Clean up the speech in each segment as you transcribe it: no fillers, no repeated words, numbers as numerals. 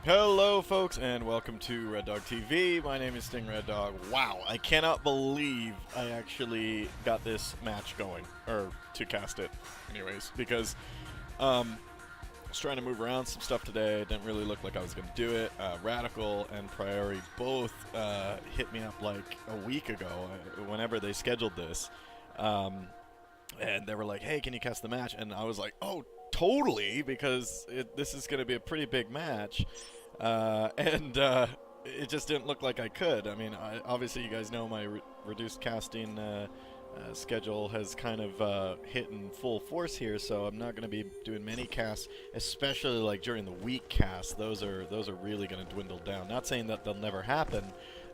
Hello folks and welcome to REDDOG.TV. My name is Sting Red Dog. Wow, I cannot believe I actually got this match going, or to cast it anyways, because I was trying to move around some stuff today. It didn't really look like I was going to do it. RadicaL and Priori both hit me up like a week ago whenever they scheduled this, and they were like, hey, can you cast the match? And I was like, oh, totally, because this is going to be a pretty big match, and it just didn't look like I could. I mean, obviously you guys know my reduced casting schedule has kind of hit in full force here, so I'm not going to be doing many casts, especially like during the week casts. Those are really going to dwindle down. Not saying that they'll never happen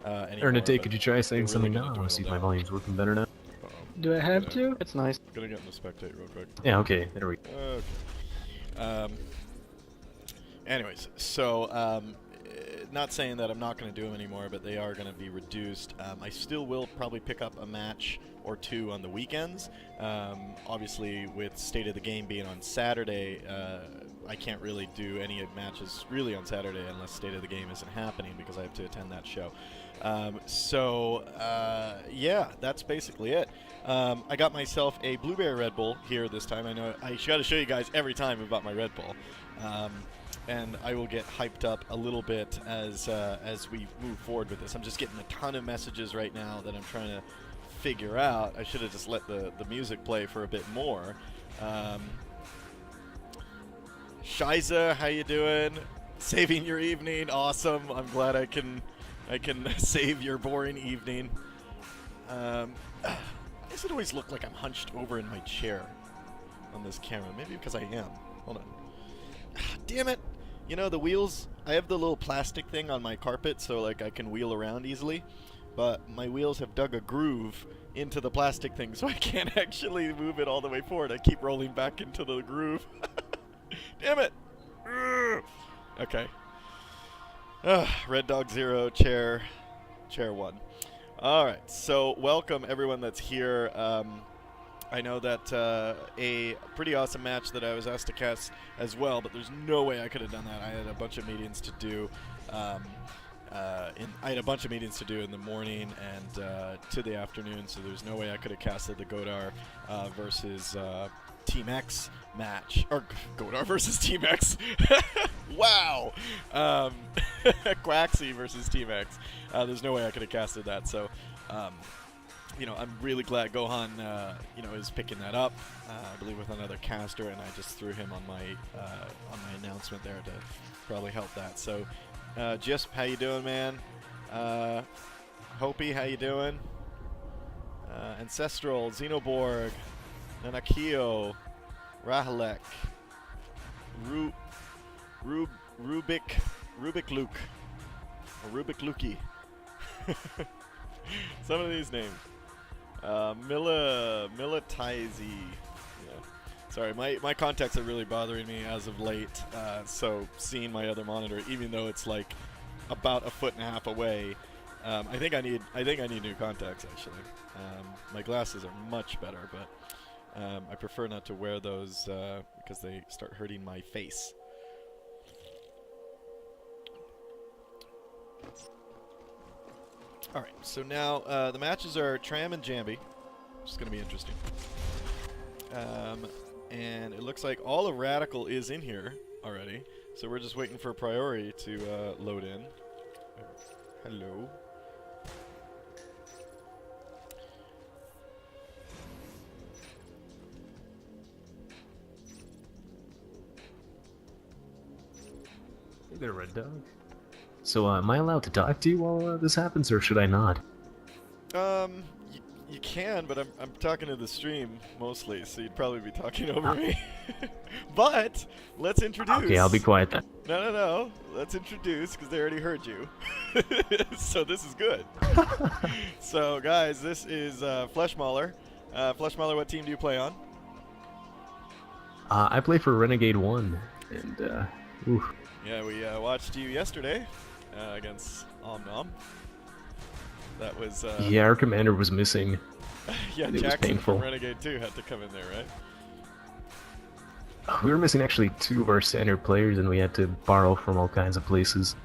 anymore. Ernadate, could you try saying really something now? I want to see if my volume's working better now. Do I have to? It's nice. Gonna get in the spectate real quick. Yeah, okay, there we go. Okay. Anyways, so not saying that I'm not going to do them anymore, but they are going to be reduced. I still will probably pick up a match or two on the weekends. Obviously, with State of the Game being on Saturday, I can't really do any matches really on Saturday unless State of the Game isn't happening, because I have to attend that show. Yeah, that's basically it. I got myself a blueberry Red Bull here this time. I know I got to show you guys every time about my Red Bull. And I will get hyped up a little bit as we move forward with this. I'm just getting a ton of messages right now that I'm trying to figure out. I should have just let the music play for a bit more. Shiza, how you doing? Saving your evening, awesome. I'm glad I can save your boring evening. Does it always look like I'm hunched over in my chair on this camera? Maybe because I am. Hold on. Damn it! You know, the wheels, I have the little plastic thing on my carpet so like I can wheel around easily, but my wheels have dug a groove into the plastic thing, so I can't actually move it all the way forward. I keep rolling back into the groove. Damn it! Okay. Red Dog 0, chair 1. Alright, so welcome everyone that's here. I know that a pretty awesome match that I was asked to cast as well, but there's no way I could have done that. I had a bunch of meetings to do. I had a bunch of meetings to do in the morning and to the afternoon, so there's no way I could have casted the Godar versus Team X match, or Godar versus Team X. Wow. Quaxi versus Team X. There's no way I could have casted that, so you know, I'm really glad Gohan, you know, is picking that up. I believe with another caster, and I just threw him on my announcement there to probably help that. So, Jisp, how you doing, man? Hopi, how you doing? Ancestral, Xenoborg, Nanakio, Rahalek, Rubik Luke, or Rubik Luki. Some of these names. Militizy. Yeah. Sorry, my contacts are really bothering me as of late. So seeing my other monitor, even though it's like about 1.5 feet away, I think I need new contacts actually. My glasses are much better, but I prefer not to wear those because they start hurting my face. Alright, so now the matches are Tram and Jambi, which is going to be interesting. And it looks like all of RadicaL is in here already, so we're just waiting for Priori to load in. Hello. Hey there, Red Dog. So, am I allowed to talk to you while this happens, or should I not? You can, but I'm talking to the stream mostly, so you'd probably be talking over me. But let's introduce. Okay, I'll be quiet then. No. Let's introduce, because they already heard you. So this is good. So guys, this is Fleshmauler. Fleshmauler, what team do you play on? I play for Renegade 1, and oof. Yeah, we watched you yesterday against Omnom. That was yeah, our commander was missing. yeah, it was Jackson painful. from Renegade 2 had to come in there, right? We were missing actually 2 of our center players, and we had to borrow from all kinds of places.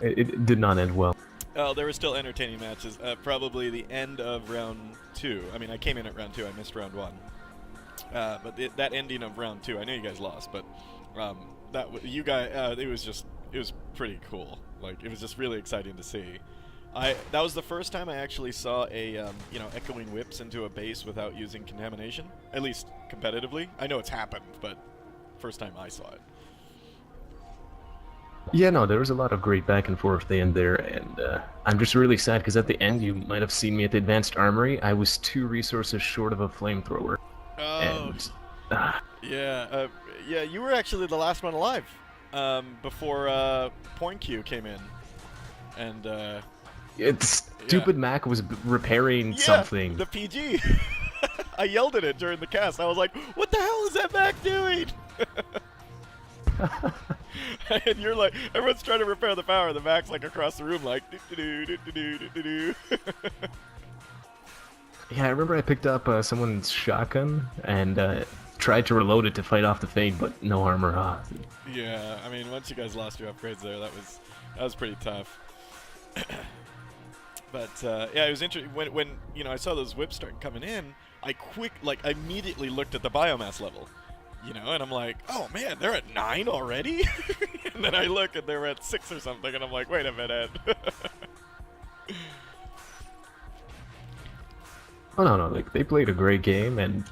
It did not end well. Oh, there were still entertaining matches. Probably the end of round 2. I mean, I came in at round 2. I missed round 1. But that ending of round 2, I know you guys lost, but you guys, it was pretty cool. Like, it was just really exciting to see. That was the first time I actually saw a echoing whips into a base without using contamination, at least competitively. I know it's happened, but first time I saw it. Yeah, no, there was a lot of great back and forth at the end there, and I'm just really sad because at the end, you might have seen me at the Advanced Armory. I was 2 resources short of a flamethrower. Oh, and, yeah, yeah. You were actually the last one alive before Point Q came in, and stupid Mac was repairing something. The PG. I yelled at it during the cast. I was like, "What the hell is that Mac doing?" And you're like, everyone's trying to repair the power. The Mac's like across the room, like, do-do-do-do-do-do-do. Yeah, I remember I picked up someone's shotgun and tried to reload it to fight off the Fade, but no armor. Yeah, I mean, once you guys lost your upgrades there, that was pretty tough. But yeah, it was interesting when I saw those whips start coming in. I immediately looked at the biomass level. And I'm like, oh man, they're at 9 already? And then I look and they're at 6 or something, and I'm like, wait a minute. Oh, no, like, they played a great game, and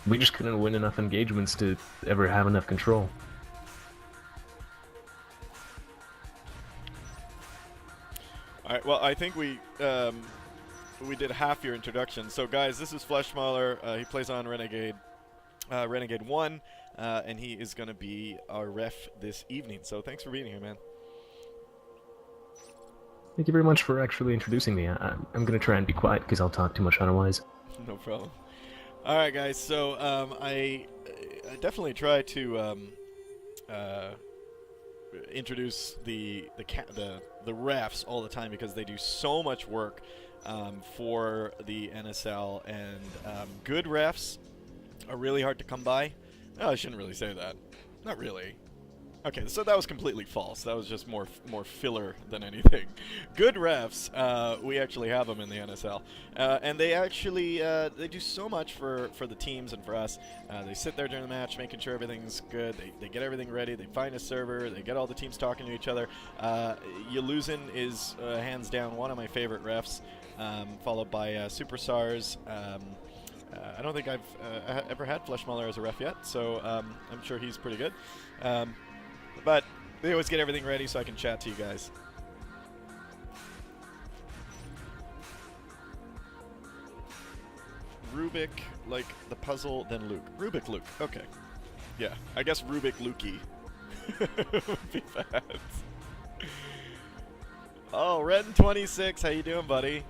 we just couldn't win enough engagements to ever have enough control. Alright, well, I think we did half your introduction. So guys, this is Fleshmauler. He plays on Renegade. Renegade 1, and he is going to be our ref this evening. So thanks for being here, man. Thank you very much for actually introducing me. I'm going to try and be quiet because I'll talk too much otherwise. No problem. All right, guys. So I definitely try to introduce the refs all the time because they do so much work for the NSL, and good refs are really hard to come by. No, I shouldn't really say that. Not really. Okay, so that was completely false. That was just more filler than anything. Good refs, we actually have them in the NSL, and they actually they do so much for the teams and for us. They sit there during the match, making sure everything's good. They get everything ready. They find a server. They get all the teams talking to each other. Yalusin is hands down one of my favorite refs, followed by Superstars. I don't think I've ever had Fleshmauler as a ref yet, so I'm sure he's pretty good. But they always get everything ready so I can chat to you guys. Rubik, like the puzzle, then Luke. Rubik Luke, okay. Yeah, I guess Rubik Lukey would be bad. Oh, Redden26, how you doing, buddy?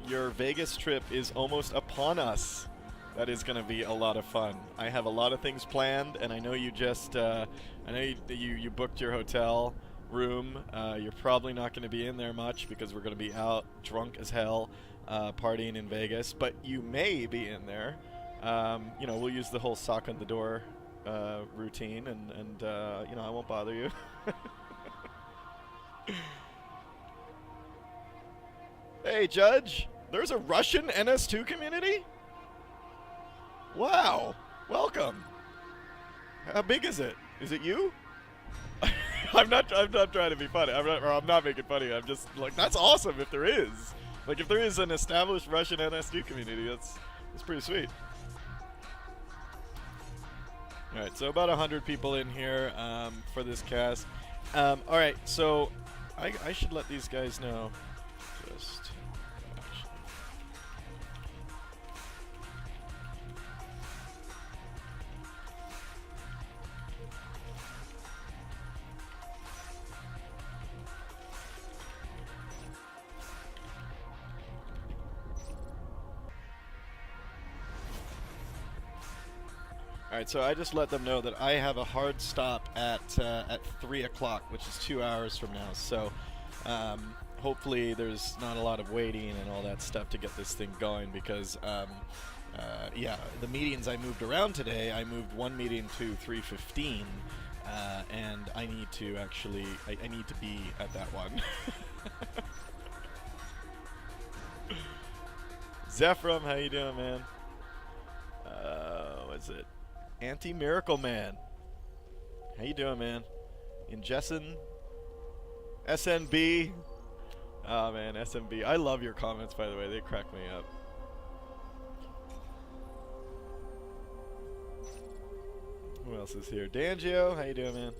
Your Vegas trip is almost upon us. That is going to be a lot of fun. I have a lot of things planned, and I know you just, I know you booked your hotel room. You're probably not going to be in there much because we're going to be out drunk as hell, partying in Vegas. But you may be in there. We'll use the whole sock on the door routine, and I won't bother you. Hey, Judge. There's a Russian NS2 community? Wow. Welcome. How big is it? Is it you? I'm not trying to be funny. I'm not making funny. I'm just like, that's awesome if there is. Like, if there is an established Russian NS2 community, that's pretty sweet. All right, so about 100 people in here for this cast. All right, so I should let these guys know. Just Alright, so I just let them know that I have a hard stop at 3 o'clock, which is 2 hours from now. So hopefully there's not a lot of waiting and all that stuff to get this thing going, because yeah, the meetings I moved around today, I moved one meeting to 3:15, and I need to actually, I need to be at that one. Zephram, how you doing, man? What's it? Anti-Miracle Man. How you doing, man? Ingessin? SNB? Oh, man, SNB. I love your comments, by the way. They crack me up. Who else is here? Dangio, how you doing, man?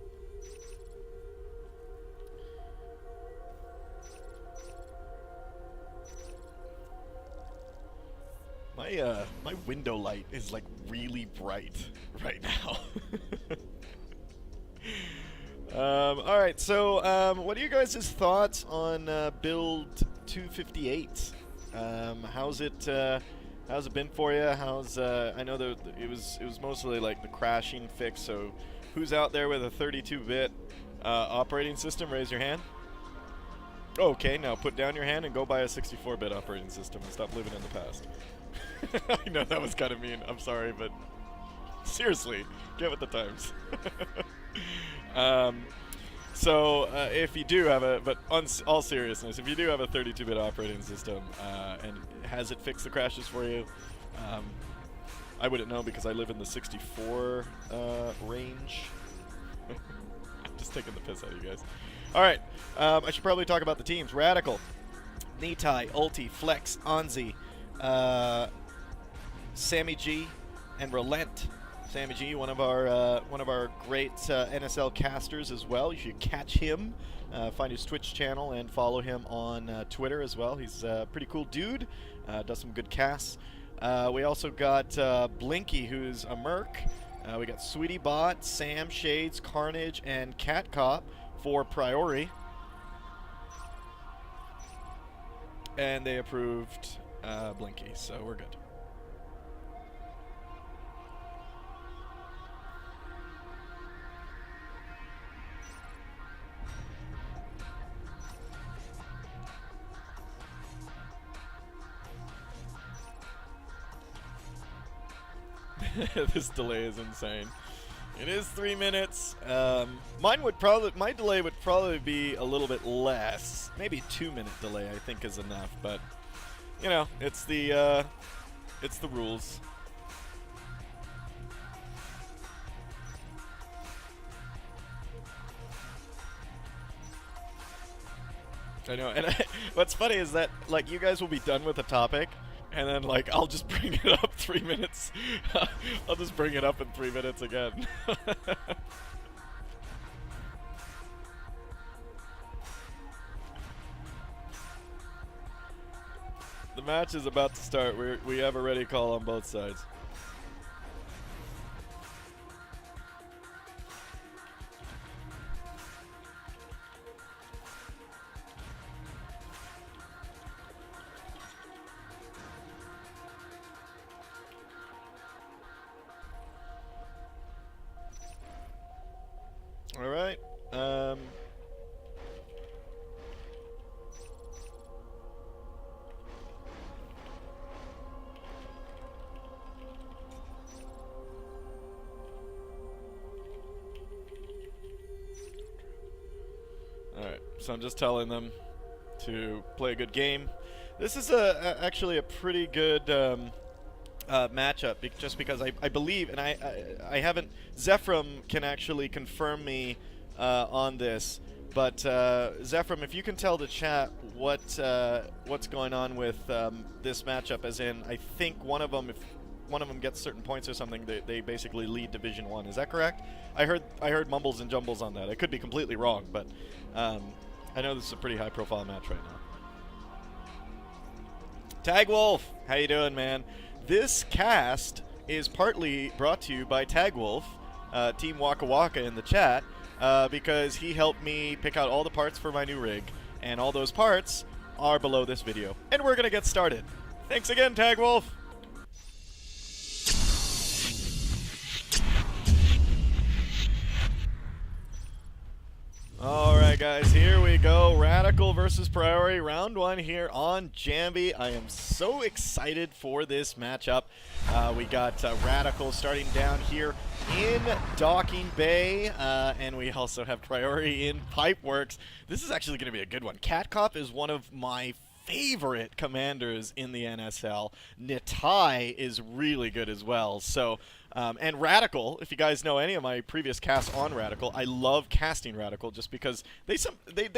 My window light is like really bright right now. All right, so what are you guys' thoughts on build 258? How's it been for you? I know that it was mostly like the crashing fix. So who's out there with a 32-bit operating system? Raise your hand. Okay, now put down your hand and go buy a 64-bit operating system and stop living in the past. I know that was kind of mean. I'm sorry, but seriously, get with the times. So if you do have all seriousness, if you do have a 32-bit operating system and has it fixed the crashes for you, I wouldn't know because I live in the 64 range. I'm just taking the piss out of you guys. All right, I should probably talk about the teams. RadicaL, Nitai, Ulti, Flex, Anzi, Sammy G, and Relent. Sammy G, one of our great NSL casters as well. You should catch him, find his Twitch channel, and follow him on Twitter as well. He's a pretty cool dude. Does some good casts. We also got Blinky, who's a merc. We got Sweetie Bot, Sam, Shades, Carnage, and Cat Cop for Priori. And they approved Blinky, so we're good. This delay is insane. It is 3 minutes. My delay would probably be a little bit less. Maybe 2-minute delay I think is enough, but you know, it's the rules. I know, and what's funny is that like you guys will be done with the topic, and then like I'll just bring it up 3 minutes. I'll just bring it up in 3 minutes again. The match is about to start. We have a RadicaL on both sides. All right. Alright, so I'm just telling them to play a good game. This is actually a pretty good matchup, just because I believe, and I haven't, Zephram can actually confirm me on this, but Zephram, if you can tell the chat what's going on with this matchup, as in, I think one of them, if one of them gets certain points or something, they basically lead Division 1. Is that correct? I heard mumbles and jumbles on that. I could be completely wrong, but I know this is a pretty high-profile match right now. Tag Wolf, how you doing, man? This cast is partly brought to you by Tag Wolf, Team Waka Waka in the chat, because he helped me pick out all the parts for my new rig, and all those parts are below this video. And we're gonna get started. Thanks again, Tag Wolf. All right, Alright guys, here we go. RadicaL versus Priori, round 1 here on Jambi. I am so excited for this matchup. We got RadicaL starting down here in Docking Bay, and we also have Priori in Pipeworks. This is actually going to be a good one. Catcop is one of my favorite commanders in the NSL. Nitai is really good as well. So, and RadicaL, if you guys know any of my previous casts on RadicaL, I love casting RadicaL just because they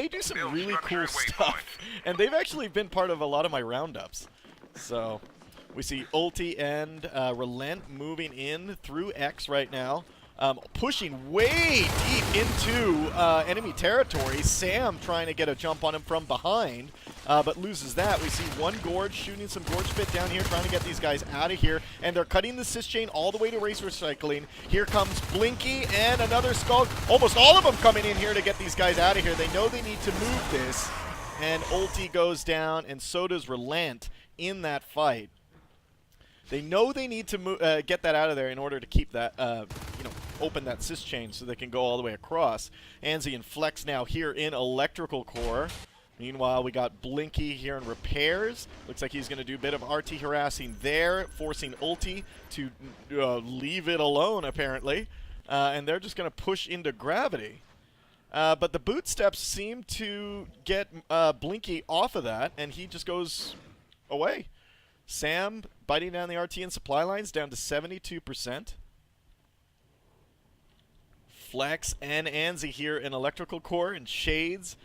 do some really cool stuff. And they've actually been part of a lot of my roundups. So, we see Ulti and Relent moving in through X right now. Pushing way deep into enemy territory. Sam trying to get a jump on him from behind, but loses that. We see one Gorge shooting some Gorge Pit down here, trying to get these guys out of here, and they're cutting the sys chain all the way to race recycling. Here comes Blinky and another Skull. Almost all of them coming in here to get these guys out of here. They know they need to move this, and Ulti goes down, and so does Relent in that fight. They know they need to get that out of there in order to keep that, open that sys chain so they can go all the way across. Anzi and Flex now here in Electrical Core. Meanwhile, we got Blinky here in Repairs. Looks like he's going to do a bit of RT harassing there, forcing Ulti to leave it alone, apparently. And they're just going to push into Gravity. But the boot steps seem to get Blinky off of that, and he just goes away. Sam biting down the RT and supply lines down to 72%. Flex and Anzi here in Electrical Core, and Shades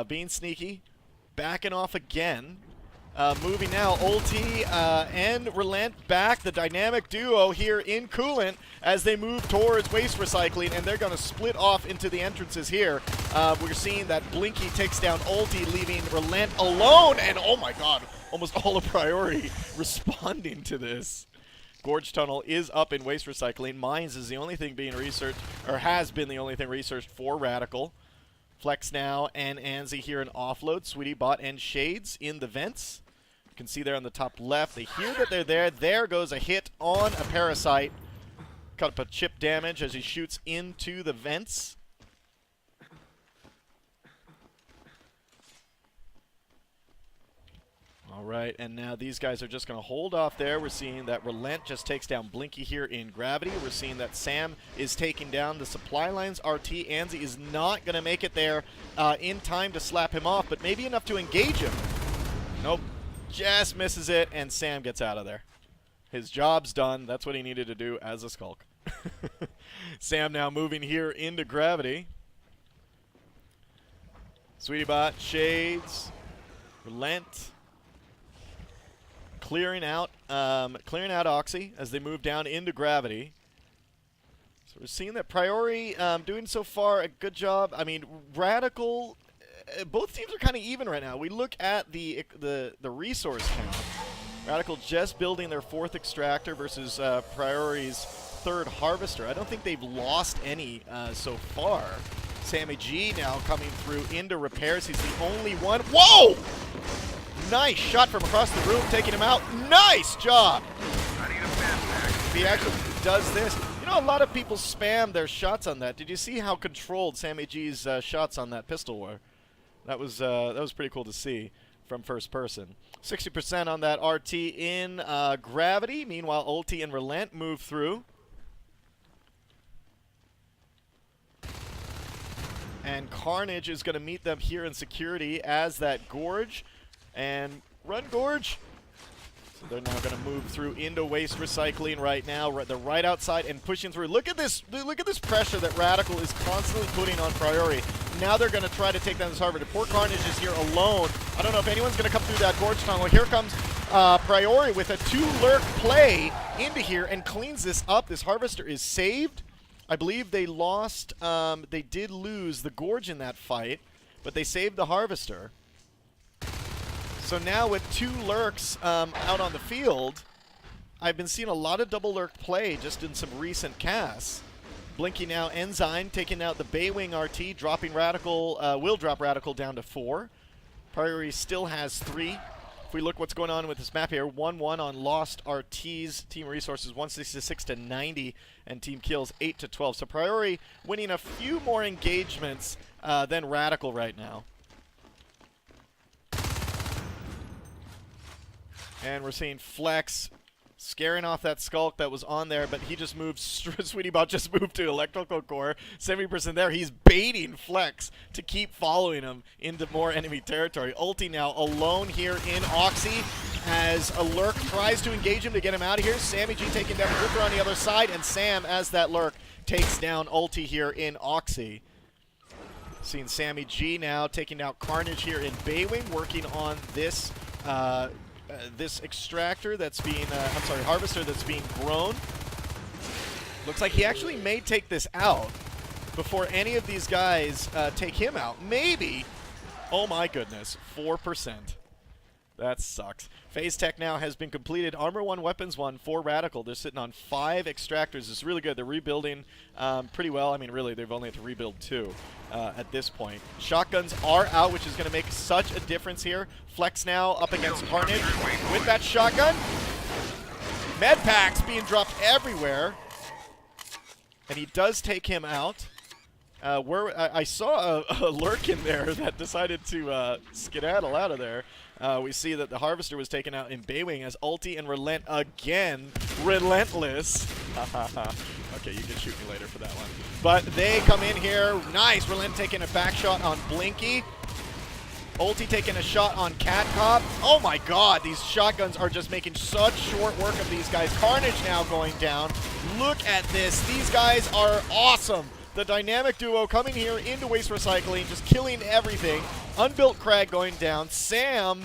being sneaky, backing off again. Moving now, Ulti and Relent back, the dynamic duo here in Coolant as they move towards waste recycling, and they're going to split off into the entrances here. We're seeing that Blinky takes down Ulti, leaving Relent alone, and oh my god, almost all of Priori responding to this. Gorge Tunnel is up in waste recycling. Mines is the only thing being researched, or has been the only thing researched for RadicaL. Flex now and Anzi here in offload. Sweetie Bot and Shades in the vents. You can see there on the top left. They hear that they're there. There goes a hit on a Parasite. Cut up a chip damage as he shoots into the vents. Alright, and now these guys are just going to hold off there. We're seeing that Relent just takes down Blinky here in Gravity. We're seeing that Sam is taking down the supply lines. RT Anzi is not going to make it there in time to slap him off, but maybe enough to engage him. Nope, just misses it, and Sam gets out of there. His job's done. That's what he needed to do as a Skulk. Sam now moving here into Gravity. Sweetie Bot, Shades, Relent. Clearing out Oxy as they move down into Gravity. So we're seeing that Priori doing so far a good job. I mean, RadicaL, both teams are kind of even right now. We look at the resource count. RadicaL just building their 4th extractor versus Priori's 3rd harvester. I don't think they've lost any so far. Sammy G now coming through into Repairs. He's the only one. Whoa! Nice shot from across the room, taking him out. Nice job! If he actually does this. You know, a lot of people spam their shots on that. Did you see how controlled Sammy G's shots on that pistol were? That was pretty cool to see from first person. 60% on that RT in Gravity. Meanwhile, Ulti and Relent move through. And Carnage is going to meet them here in security as that Gorge. And run, Gorge! So they're now going to move through into waste recycling right now. They're right outside and pushing through. Look at this pressure that RadicaL is constantly putting on Priori. Now they're going to try to take down this Harvester. Poor Carnage is here alone. I don't know if anyone's going to come through that Gorge tunnel. Here comes Priori with a 2-lurk play into here and cleans this up. This Harvester is saved. I believe they lost, they did lose the Gorge in that fight, but they saved the Harvester. So now with 2 lurks out on the field, I've been seeing a lot of double lurk play just in some recent casts. Blinky now, Enzyme taking out the Baywing RT, dropping RadicaL, will drop RadicaL down to 4. Priori still has 3. If we look what's going on with this map here, 1-1 on Lost RT's team resources, 166 to 90, and team kills 8 to 12. So Priori winning a few more engagements than RadicaL right now. And we're seeing Flex scaring off that Skulk that was on there, but he just moved, SweetieBot just moved to Electrical Core, 70% there. He's baiting Flex to keep following him into more enemy territory. Ulti now alone here in Oxy as a Lurk tries to engage him to get him out of here. Sammy G taking down Ripper on the other side, and Sam, as that Lurk, takes down Ulti here in Oxy. Seeing Sammy G now taking out Carnage here in Baywing, working on this this extractor that's being, harvester that's being grown. Looks like he actually may take this out before any of these guys take him out. Maybe. Oh my goodness, 4%. That sucks. Phase Tech now has been completed. Armor 1, Weapons 1 for RadicaL. They're sitting on 5 extractors. It's really good. They're rebuilding pretty well. I mean, really, they've only had to rebuild 2 at this point. Shotguns are out, which is going to make such a difference here. Flex now up against Carnage with that shotgun. Med packs being dropped everywhere. And he does take him out. I saw a Lurk in there that decided to skedaddle out of there. We see that the Harvester was taken out in Baywing as Ulti and Relent again. Relentless. Okay, you can shoot me later for that one. But they come in here. Nice. Relent taking a back shot on Blinky. Ulti taking a shot on Cat Cop. Oh my god, these shotguns are just making such short work of these guys. Carnage now going down. Look at this. These guys are awesome. The dynamic duo coming here into Waste Recycling, just killing everything. Unbuilt Crag going down. Sam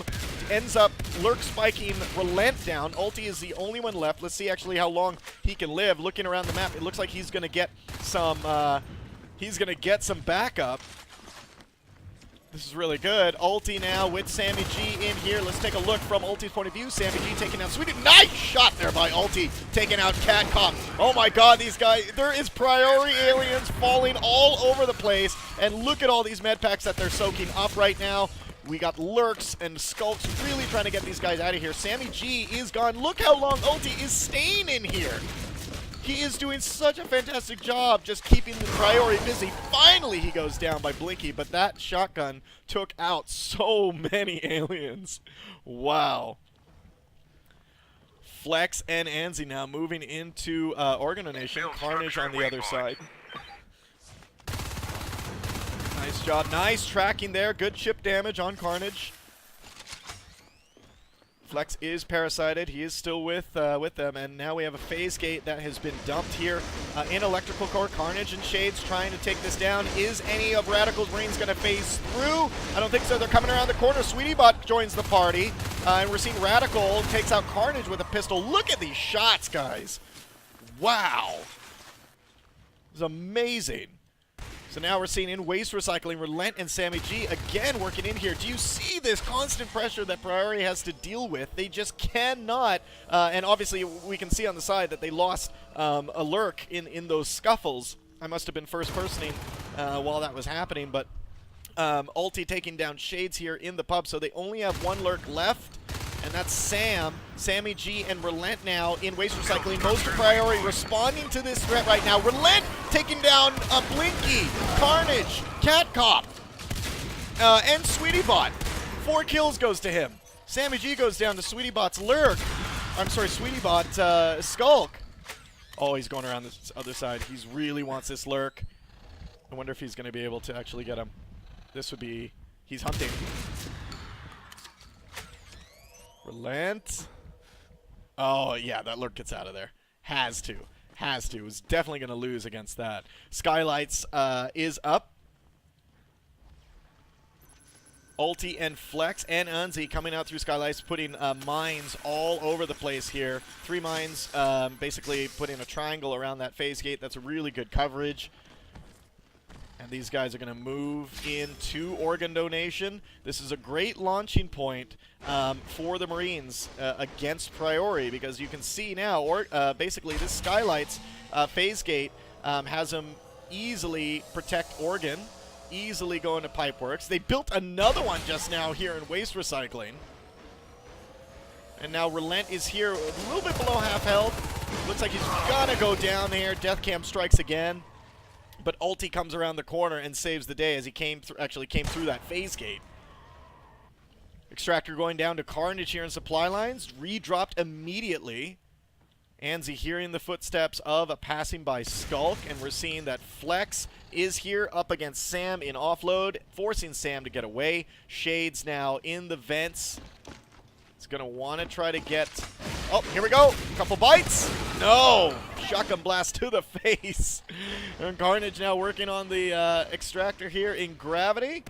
ends up Lurk spiking Relent down. Ulti is the only one left. Let's see actually how long he can live. Looking around the map, it looks like he's gonna get some backup. This is really good. Ulti now with Sammy G in here. Let's take a look from Ulti's point of view. Sammy G taking out Sweetie. Nice shot there by Ulti, taking out Cat Cop. Oh my god, these guys, there is Priori aliens falling all over the place. And look at all these med packs that they're soaking up right now. We got Lurks and Skulks really trying to get these guys out of here. Sammy G is gone. Look how long Ulti is staying in here. He is doing such a fantastic job just keeping the Priori busy. Finally, he goes down by Blinky, but that shotgun took out so many aliens. Wow. Flex and Anzi now moving into Organ Donation. Carnage on the other side. Nice job. Nice tracking there. Good chip damage on Carnage. Flex is parasited. He is still with them, and now we have a phase gate that has been dumped here in Electrical Core. Carnage and Shades trying to take this down. Is any of RadicaL's Marines going to phase through? I don't think so. They're coming around the corner. SweetieBot joins the party, and we're seeing RadicaL takes out Carnage with a pistol. Look at these shots, guys. Wow. This is amazing. So now we're seeing in Waste Recycling, Relent and Sammy G again working in here. Do you see this constant pressure that Priori has to deal with? They just cannot, and obviously we can see on the side that they lost a Lurk in those scuffles. I must have been first-personing while that was happening, but Ulti taking down Shades here in the pub, so they only have 1 Lurk left. And that's Sam, Sammy G, and Relent now in Waste Recycling. Most of Priori responding to this threat right now. Relent taking down Blinky, Carnage, Cat Cop, and SweetieBot. 4 kills goes to him. Sammy G goes down to SweetieBot's Lurk. I'm sorry, SweetieBot Skulk. Oh, he's going around this other side. He really wants this Lurk. I wonder if he's going to be able to actually get him. This would be... He's hunting. Relent. Oh, yeah, that Lurk gets out of there. Has to. Has to. Was definitely going to lose against that. Skylights is up. Ulti and Flex and Unzi coming out through Skylights, putting mines all over the place here. 3 mines, basically putting a triangle around that phase gate. That's a really good coverage. And these guys are going to move into Organ Donation. This is a great launching point for the Marines against Priori, because you can see now, basically this Skylights phase gate has them easily protect Organ, easily go into Pipeworks. They built another one just now here in Waste Recycling. And now Relent is here a little bit below half health. Looks like he's gonna go down here. Deathcam strikes again. But Ulti comes around the corner and saves the day as he actually came through that phase gate. Extractor going down to Carnage here in supply lines. Redropped immediately. Anzi hearing the footsteps of a passing by Skulk, and we're seeing that Flex is here up against Sam in offload, forcing Sam to get away. Shades now in the vents. It's going to want to try to get... Oh, here we go. Couple bites. No. Shotgun blast to the face. And Carnage now working on the Extractor here in Gravity.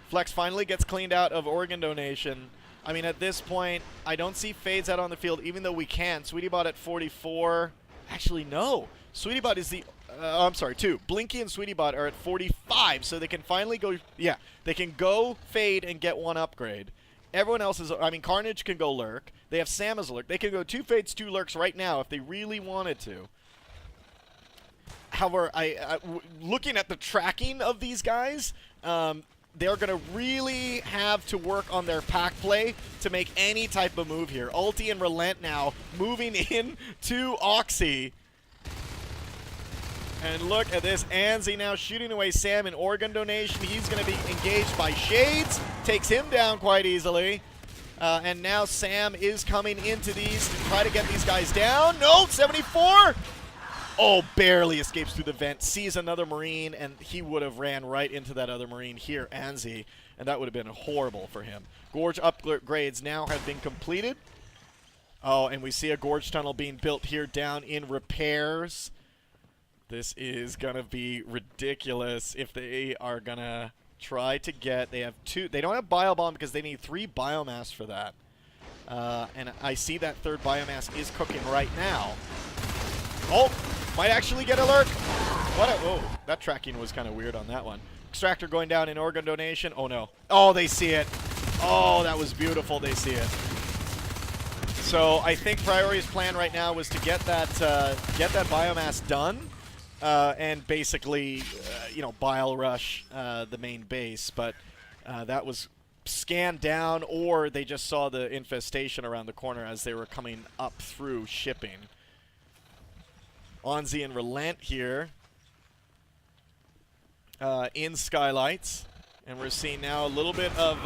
Flex finally gets cleaned out of organ donation. I mean, at this point, I don't see Fades out on the field, even though we can. SweetieBot at 44. Actually, no. SweetieBot is the... I'm sorry, 2. Blinky and SweetieBot are at 45, so they can finally go... Yeah, they can go Fade and get 1 upgrade. Everyone else is... I mean, Carnage can go Lurk. They have Sam as a Lurk. They can go 2 Fades, 2 Lurks right now if they really wanted to. However, looking at the tracking of these guys... they're going to really have to work on their pack play to make any type of move here. Ulti and Relent now moving in to Oxy. And look at this. Anzi now shooting away Sam in organ donation. He's going to be engaged by Shades. Takes him down quite easily. And now Sam is coming into these to try to get these guys down. No, 74! Oh, barely escapes through the vent, sees another Marine, and he would have ran right into that other Marine here, Anzi, and that would have been horrible for him. Gorge upgrades now have been completed. Oh, and we see a Gorge tunnel being built here down in repairs. This is going to be ridiculous if they are going to try to get... They have 2... They don't have Biobomb because they need 3 Biomass for that. And I see that 3rd Biomass is cooking right now. Oh! Might actually get alert. What a... Oh, that tracking was kind of weird on that one. Extractor going down in organ donation. Oh, no. Oh, they see it. Oh, that was beautiful. They see it. So I think Priori's plan right now was to get that biomass done and basically, you know, bile rush the main base. But that was scanned down, or they just saw the infestation around the corner as they were coming up through shipping. Anzi and Relent here in Skylights, and we're seeing now a little bit of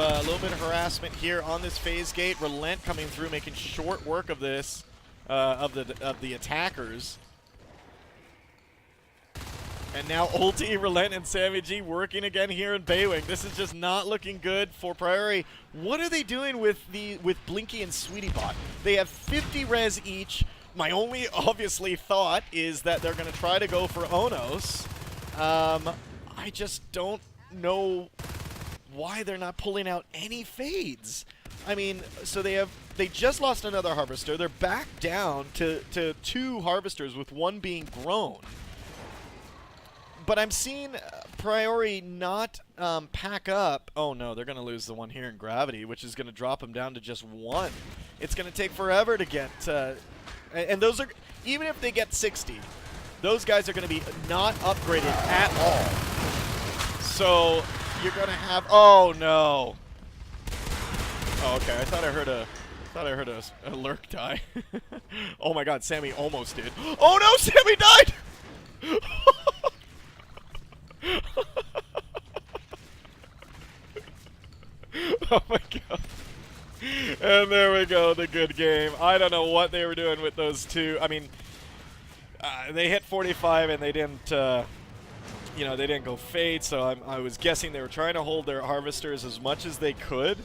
harassment here on this phase gate. Relent coming through, making short work of this of the attackers. And now Ulti, Relent, and Sammy G working again here in Baywing. This is just not looking good for Priori. What are they doing with Blinky and SweetieBot? They have 50 res each. My only, obviously, thought is that they're going to try to go for Onos. I just don't know why they're not pulling out any fades. I mean, so they just lost another Harvester. They're back down to 2 Harvesters, with 1 being grown. But I'm seeing Priori not pack up. Oh, no, they're going to lose the one here in Gravity, which is going to drop them down to just 1. It's going to take forever to get... and those are, even if they get 60, those guys are going to be not upgraded at all. So you're going to have... Oh, no. Oh, okay. I thought I heard a Lurk die. Oh, my God. Sammy almost did. Oh, no. Sammy died. Oh, my God. And there we go, the good game. I don't know what they were doing with those 2. I mean, they hit 45 and they didn't, you know, they didn't go Fade. So I was guessing they were trying to hold their Harvesters as much as they could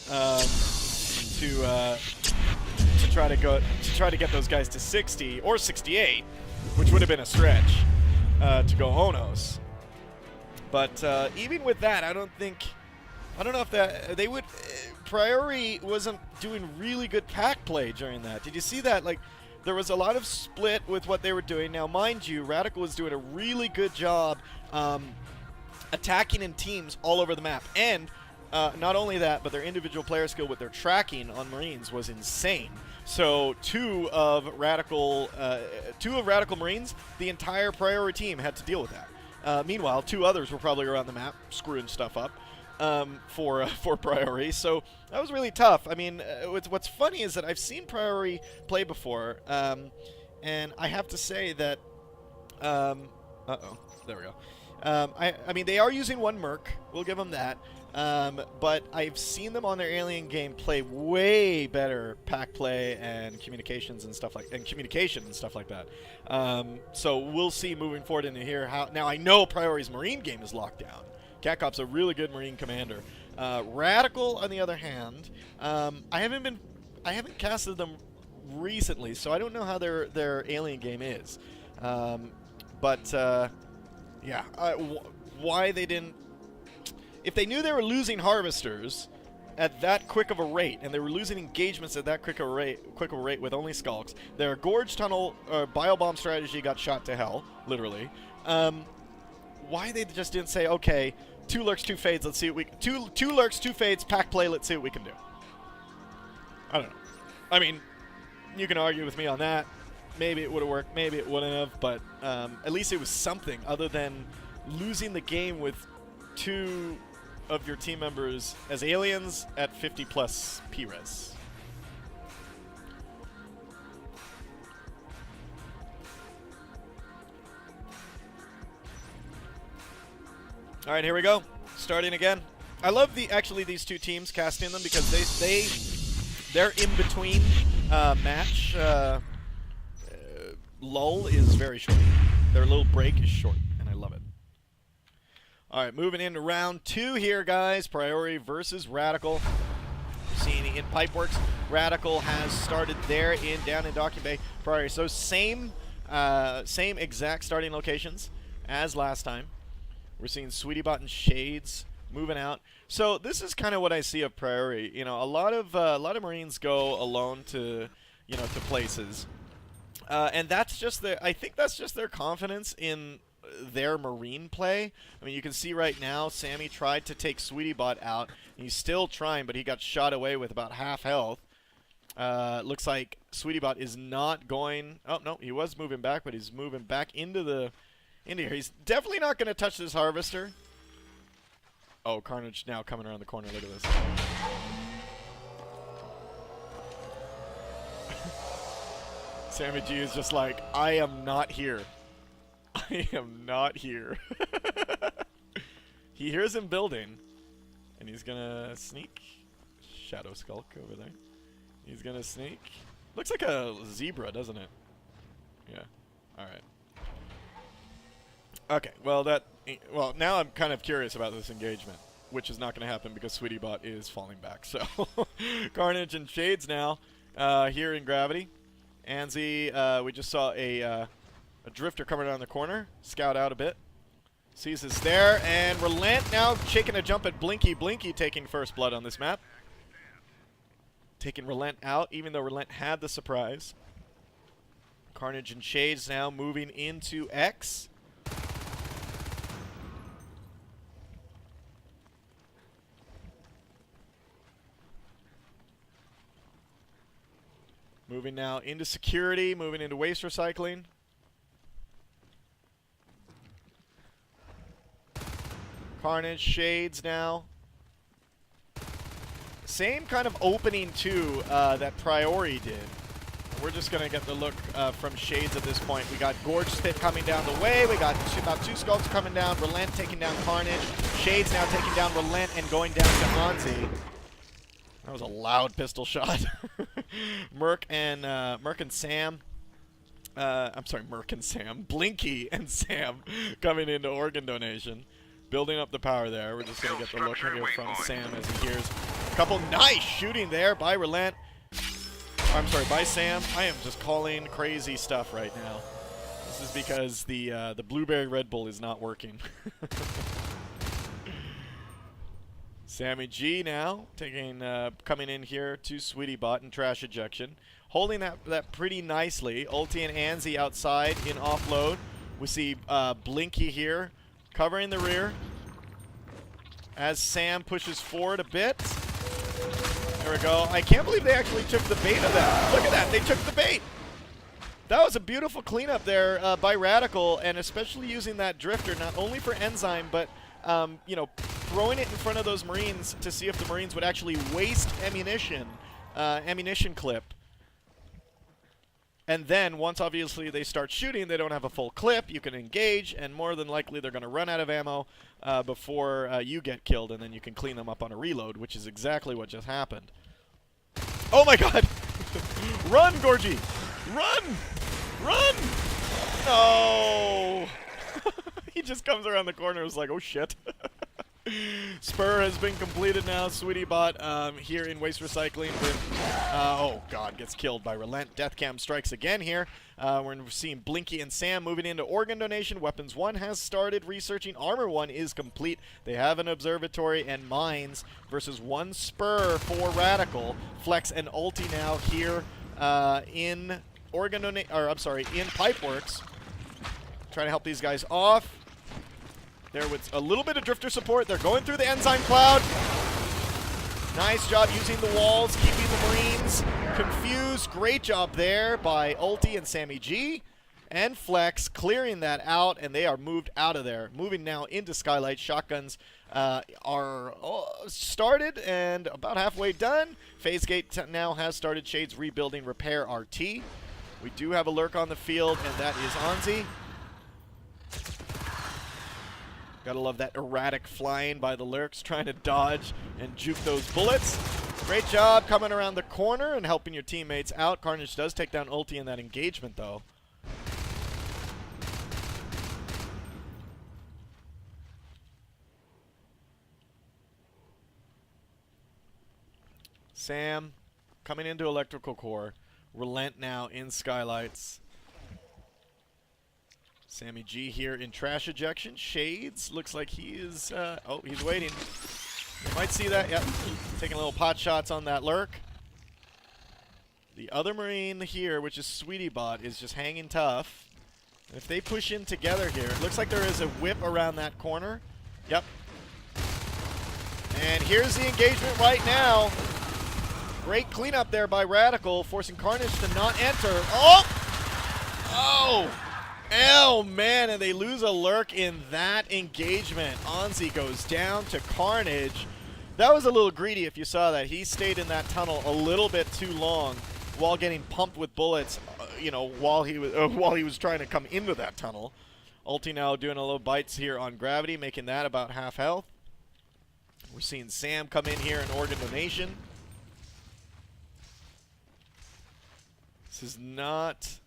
to try to get those guys to 60 or 68, which would have been a stretch to go Onos. But even with that, I don't know if that they would. Priori wasn't doing really good pack play during that. Did you see that? Like, there was a lot of split with what they were doing. Now, mind you, RadicaL was doing a really good job attacking in teams all over the map. And not only that, but their individual player skill with their tracking on Marines was insane. So 2 of RadicaL Marines, the entire Priori team had to deal with that. Meanwhile, 2 others were probably around the map screwing stuff up. for Priori. So that was really tough. I mean, what's funny is that I've seen Priori play before, and I have to say that. Uh-oh, there we go. I mean, they are using one Merc. We'll give them that. But I've seen them on their Alien game play way better pack play and communication and stuff like that. So we'll see moving forward into here how. Now I know Priori's Marine game is locked down. Catcop's a really good Marine commander. RadicaL, on the other hand, I haven't casted them recently, so I don't know how their Alien game is. Yeah, why they didn't. If they knew they were losing harvesters at that quick of a rate, and they were losing engagements at that quick of a rate with only skulks, their gorge tunnel biobomb strategy got shot to hell, literally. Why they just didn't say, okay, 2 lurks, 2 fades, let's see what we two lurks, 2 fades, pack play, let's see what we can do. I don't know. I mean, you can argue with me on that. Maybe it would have worked, maybe it wouldn't have, but at least it was something other than losing the game with 2 of your team members as aliens at 50 plus P-res. All right, here we go. Starting again. I love these 2 teams casting them because their in between match lull is very short. Their little break is short, and I love it. All right, moving into round 2 here, guys. Priori versus RadicaL. Seeing in Pipeworks, RadicaL has started there down in Docking Bay. Priori, so same exact starting locations as last time. We're seeing SweetieBot and Shades moving out. So this is kind of what I see of Priori. You know, a lot of Marines go alone to places, and that's just I think that's just their confidence in their Marine play. I mean, you can see right now, Sammy tried to take SweetieBot out. He's still trying, but he got shot away with about half health. Looks like SweetieBot is not going. Oh no, he was moving back, but he's moving back into here. He's definitely not going to touch this harvester. Oh, Carnage now coming around the corner. Look at this. Sammy G is just like, I am not here. I am not here. He hears him building, and he's going to sneak. Shadow Skulk over there. He's going to sneak. Looks like a zebra, doesn't it? Yeah. All right. Okay, well now I'm kind of curious about this engagement, which is not going to happen because SweetieBot is falling back. So Carnage and Shades now here in Gravity. Anzi, we just saw a drifter coming around the corner, scout out a bit, sees us there, and Relent now taking a jump at Blinky. Blinky taking first blood on this map, taking Relent out, even though Relent had the surprise. Carnage and Shades now moving into X. Moving now into security, moving into waste recycling. Carnage, Shades now. Same kind of opening too that Priori did. We're just going to get the look from Shades at this point. We got Gorge Spit coming down the way. We got about 2 skulks coming down. Relent taking down Carnage. Shades now taking down Relent and going down to Anzi. That was a loud pistol shot. Merc and Sam. I'm sorry, Merc and Sam. Blinky and Sam coming into organ donation. Building up the power there. We're just going to get the look here from Sam as he hears a couple nice shooting there by Relent. I'm sorry, by Sam. I am just calling crazy stuff right now. This is because the Blueberry Red Bull is not working. Sammy G now taking coming in here to SweetieBot and trash ejection, holding that pretty nicely. Ulti and Anzi outside in offload. We see Blinky here covering the rear as Sam pushes forward a bit. There we go. I can't believe they actually took the bait of that. Look at that. They took the bait. That was a beautiful cleanup there by RadicaL, and especially using that drifter, not only for Enzyme, but, you know, throwing it in front of those Marines to see if the Marines would actually waste ammunition clip. And then, once obviously they start shooting, they don't have a full clip, you can engage, and more than likely they're going to run out of ammo before you get killed, and then you can clean them up on a reload, which is exactly what just happened. Oh my god! Run, Gorgie! Run! Run! No! He just comes around the corner and is like, oh shit. Spur has been completed now. Sweetie Bot here in Waste Recycling. Oh god, gets killed by Relent. Deathcam strikes again here. We're seeing Blinky and Sam moving into organ donation. Weapons 1 has started researching. Armor 1 is complete. They have an observatory and mines versus 1 Spur for RadicaL. Flex and Ulti now here in organ donation, or I'm sorry, in Pipeworks. Trying to help these guys off. There with a little bit of drifter support. They're going through the enzyme cloud. Nice job using the walls, keeping the Marines confused. Great job there by Ulti and Sammy G. And Flex clearing that out, and they are moved out of there. Moving now into Skylight. Shotguns are started and about halfway done. Phase Gate now has started. Shades rebuilding repair RT. We do have a lurk on the field, and that is Onzi. Gotta love that erratic flying by the lurks, trying to dodge and juke those bullets. Great job coming around the corner and helping your teammates out. Carnage does take down Ulti in that engagement, though. Sam coming into Electrical Core. Relent now in Skylights. Sammy G here in trash ejection. Shades looks like he is, oh, he's waiting. You might see that, yep. Taking little pot shots on that lurk. The other Marine here, which is Sweetie Bot, is just hanging tough. And if they push in together here, it looks like there is a whip around that corner. Yep. And here's the engagement right now. Great cleanup there by RadicaL, forcing Carnage to not enter. Oh! Oh! Oh, man, and they lose a lurk in that engagement. Onzi goes down to Carnage. That was a little greedy if you saw that. He stayed in that tunnel a little bit too long while getting pumped with bullets, you know, while he was trying to come into that tunnel. Ulti now doing a little bites here on Gravity, making that about half health. We're seeing Sam come in here in organ donation. This is not...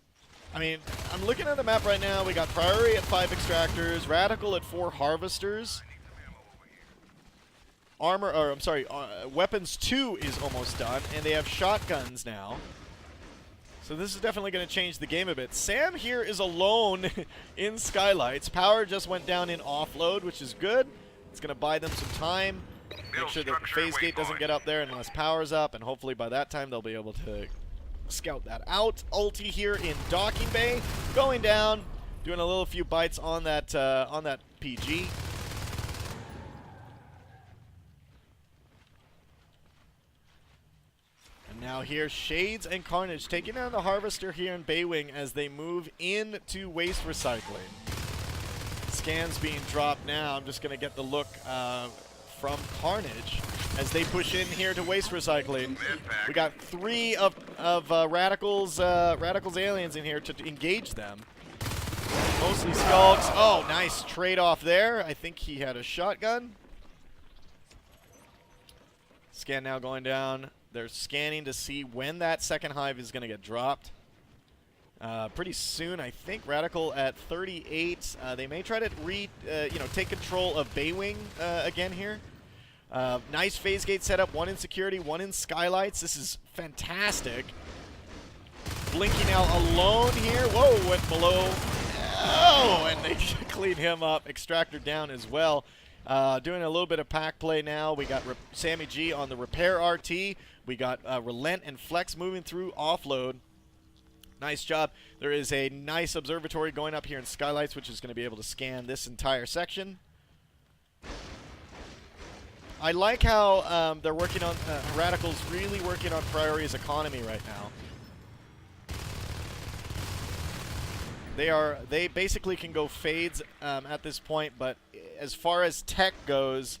I mean, I'm looking at the map right now. We got Priori at 5 extractors, RadicaL at 4 harvesters. Weapons 2 is almost done, and they have shotguns now. So this is definitely going to change the game a bit. Sam here is alone in Skylights. Power just went down in offload, which is good. It's going to buy them some time. Make sure that the phase gate doesn't get up there unless power's up, and hopefully by that time they'll be able to scout that out. Ulti here in docking bay, going down, doing a little few bites on that PG. And now here, Shades and Carnage taking down the Harvester here in Baywing as they move into waste recycling. Scans being dropped now. I'm just going to get the look from Carnage as they push in here to waste recycling. We got 3 of RadicaL's aliens in here to engage them. Mostly skulks. Oh, nice trade-off there. I think he had a shotgun. Scan now going down. They're scanning to see when that second hive is going to get dropped. Pretty soon, I think. RadicaL at 38. They may try to take control of Baywing again here. Nice phase gate setup, 1 in security, 1 in Skylights. This is fantastic. Blinky now alone here. Whoa, went below. Oh, and they clean him up. Extractor down as well. Doing a little bit of pack play now. We got Sammy G on the repair RT. We got Relent and Flex moving through offload. Nice job. There is a nice observatory going up here in Skylights, which is going to be able to scan this entire section. I like how they're working on, RadicaL's really working on Priori's economy right now. They basically can go fades at this point, but as far as tech goes,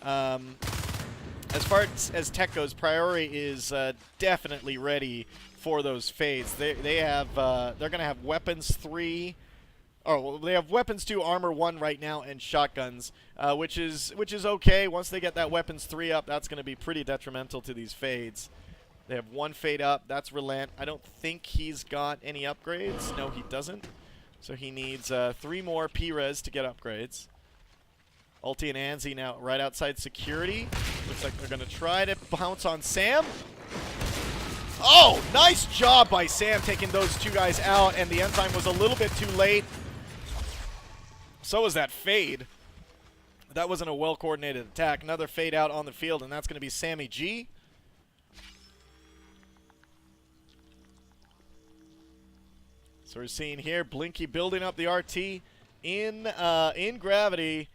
As far as tech goes, Priori is definitely ready for those fades. They have they're gonna have weapons 3. Oh, well, they have weapons 2, armor 1 right now, and shotguns, which is okay. Once they get that weapons 3 up, that's gonna be pretty detrimental to these fades. They have 1 fade up. That's Relent. I don't think he's got any upgrades. No, he doesn't. So he needs 3 more P-Res to get upgrades. Ulti and Anzi now right outside security. Looks like they're going to try to bounce on Sam. Oh, nice job by Sam taking those 2 guys out, and the end time was a little bit too late. So was that fade. That wasn't a well-coordinated attack. Another fade out on the field, and that's going to be Sammy G. So we're seeing here Blinky building up the RT in gravity.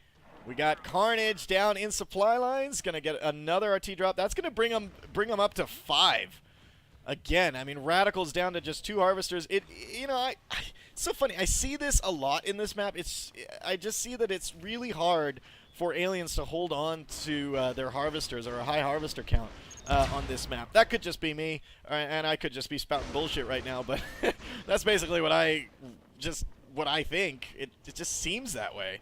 We got Carnage down in supply lines, gonna get another RT drop. That's gonna bring him up to 5. Again, I mean, RadicaL's down to just 2 harvesters. You know, it's so funny. I see this a lot in this map. I just see that it's really hard for aliens to hold on to their harvesters or a high harvester count on this map. That could just be me, and I could just be spouting bullshit right now, but that's basically what I think. It just seems that way.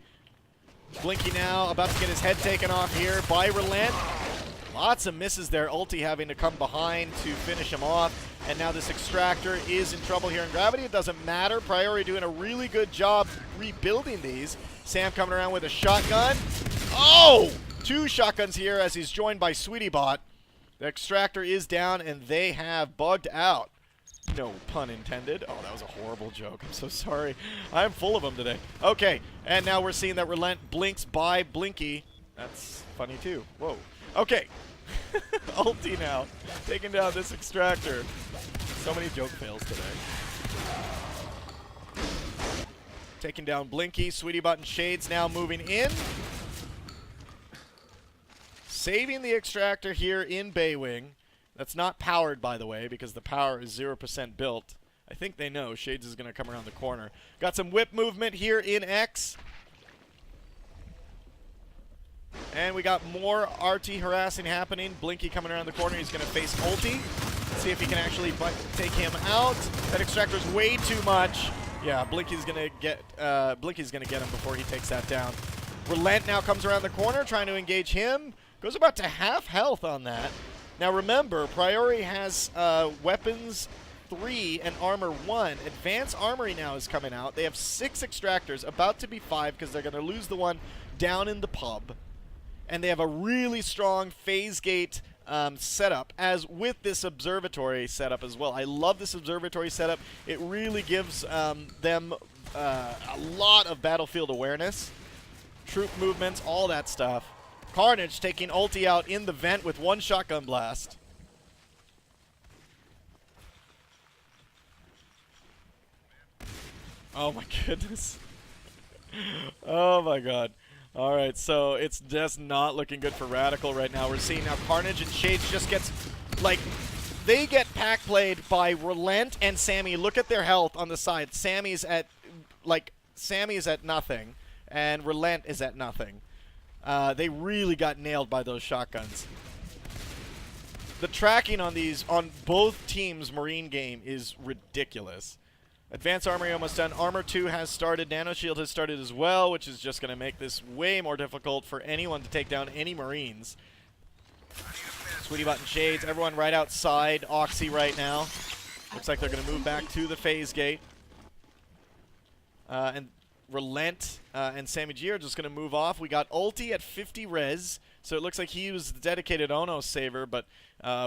Blinky now about to get his head taken off here by Relent. Lots of misses there. Ulti having to come behind to finish him off. And now this extractor is in trouble here in gravity. It doesn't matter. Priori doing a really good job rebuilding these. Sam coming around with a shotgun. Oh! 2 shotguns here as he's joined by SweetieBot. The extractor is down and they have bugged out. No pun intended. Oh, that was a horrible joke. I'm so sorry. I'm full of them today. Okay, and now we're seeing that Relent blinks by Blinky. That's funny too. Whoa. Okay. Ulti now. Taking down this extractor. So many joke fails today. Taking down Blinky. SweetieBot and Shades now moving in. Saving the extractor here in Baywing. That's not powered, by the way, because the power is 0% built. I think they know Shades is going to come around the corner. Got some whip movement here in X. And we got more RT harassing happening. Blinky coming around the corner. He's going to face Ulti. See if he can actually take him out. That extractor's way too much. Yeah, Blinky's going to get him before he takes that down. Relent now comes around the corner, trying to engage him. Goes about to half health on that. Now remember, Priori has weapons 3 and armor 1. Advanced Armory now is coming out. They have 6 extractors, about to be 5 because they're going to lose the one down in the pub. And they have a really strong phase gate setup, as with this observatory setup as well. I love this observatory setup. It really gives them a lot of battlefield awareness, troop movements, all that stuff. Carnage taking Ulti out in the vent with 1 shotgun blast. Oh my goodness. Oh my god. Alright, so it's just not looking good for RadicaL right now. We're seeing now Carnage and Shades just gets, like, they get pack played by Relent and Sammy. Look at their health on the side. Sammy's at nothing, and Relent is at nothing. They really got nailed by those shotguns. The tracking on these, on both teams' Marine game is ridiculous. Advanced Armory almost done. Armor 2 has started. Nano Shield has started as well, which is just going to make this way more difficult for anyone to take down any Marines. SweetieBot and Shades, everyone right outside Oxy right now. Looks like they're going to move back to the phase gate. And Relent and Sammy G are just going to move off. We got Ulti at 50 res, so it looks like he was the dedicated Ono saver, but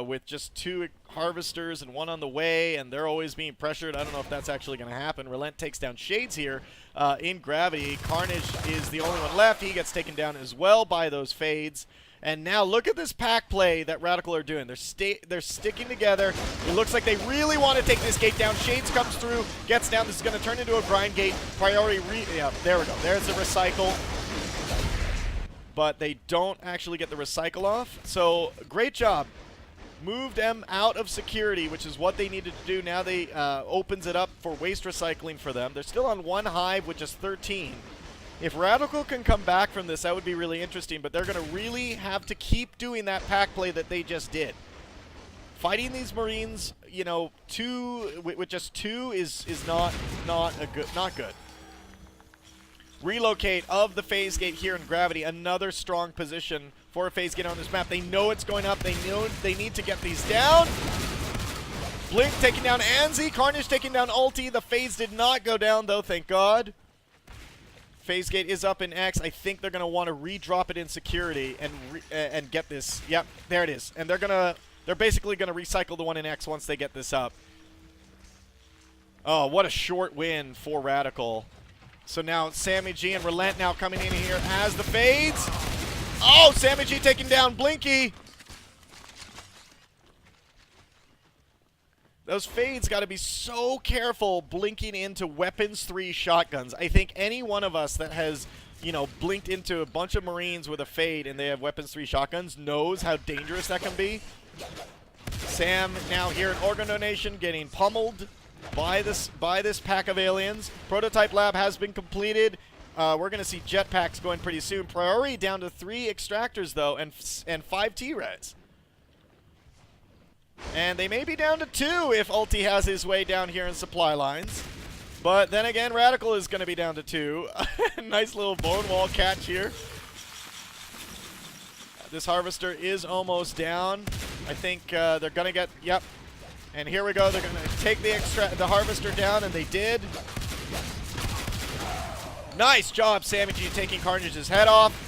with just 2 harvesters and 1 on the way, and they're always being pressured. I don't know if that's actually going to happen. Relent takes down Shades here in gravity. Carnage is the only one left. He gets taken down as well by those fades. And now look at this pack play that RadicaL are doing. They're sticking together. It looks like they really want to take this gate down. Shades comes through, gets down. This is going to turn into a grind gate. Priori, yeah, there we go. There's the recycle. But they don't actually get the recycle off. So great job. Moved them out of security, which is what they needed to do. Now they opens it up for waste recycling for them. They're still on 1 hive with just 13. If RadicaL can come back from this, that would be really interesting, but they're going to really have to keep doing that pack play that they just did. Fighting these Marines, you know, with just 2 is not good. Relocate of the phase gate here in Gravity, another strong position for a phase gate on this map. They know it's going up. They know they need to get these down. Blink taking down Anzi. Carnage taking down Ulti. The phase did not go down, though, thank God. Phase gate is up in X. I think they're going to want to redrop it in security and get this. Yep, there it is. And they're basically going to recycle the one in X once they get this up. Oh, what a short win for RadicaL. So now Sammy G and Relent now coming in here as the fades. Oh, Sammy G taking down Blinky. Those fades got to be so careful blinking into Weapons 3 shotguns. I think any one of us that has, you know, blinked into a bunch of Marines with a fade and they have Weapons 3 shotguns knows how dangerous that can be. Sam now here in Organ Donation getting pummeled by this pack of aliens. Prototype lab has been completed. We're going to see jetpacks going pretty soon. Priori down to 3 extractors, though, and 5 T-Res. And they may be down to 2 if Ulti has his way down here in supply lines. But then again, RadicaL is going to be down to 2. Nice little bone wall catch here. This Harvester is almost down. I think they're going to get... Yep. And here we go. They're going to take the Harvester down, and they did. Nice job, Sammy G, taking Carnage's head off.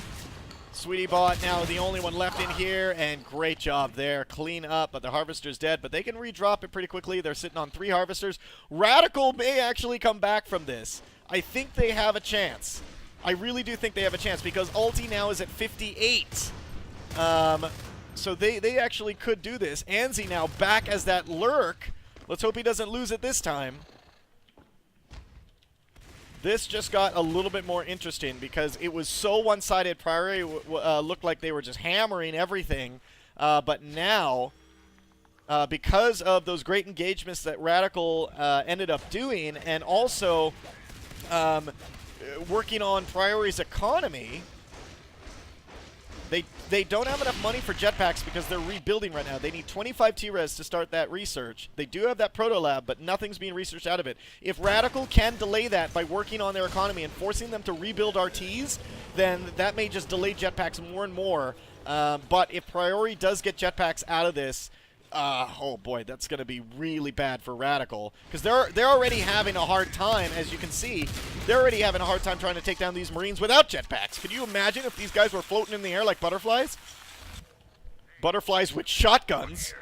Sweetie Bot now the only one left in here, and great job there. Clean up, but the Harvester's dead, but they can redrop it pretty quickly. They're sitting on 3 Harvesters. RadicaL may actually come back from this. I think they have a chance. I really do think they have a chance, because Ulti now is at 58. So they actually could do this. Anzi now back as that lurk. Let's hope he doesn't lose it this time. This just got a little bit more interesting because it was so one-sided. Priori looked like they were just hammering everything. But now, because of those great engagements that RadicaL ended up doing, and also working on Priori's economy, they don't have enough money for jetpacks because they're rebuilding right now. They need 25 T-Res to start that research. They do have that proto lab, but nothing's being researched out of it. If RadicaL can delay that by working on their economy and forcing them to rebuild RTs, then that may just delay jetpacks more and more. But if Priori does get jetpacks out of this, oh boy, that's going to be really bad for RadicaL, because they're already having a hard time, as you can see. They're already having a hard time trying to take down these Marines without jetpacks. Could you imagine if these guys were floating in the air like butterflies? Butterflies with shotguns.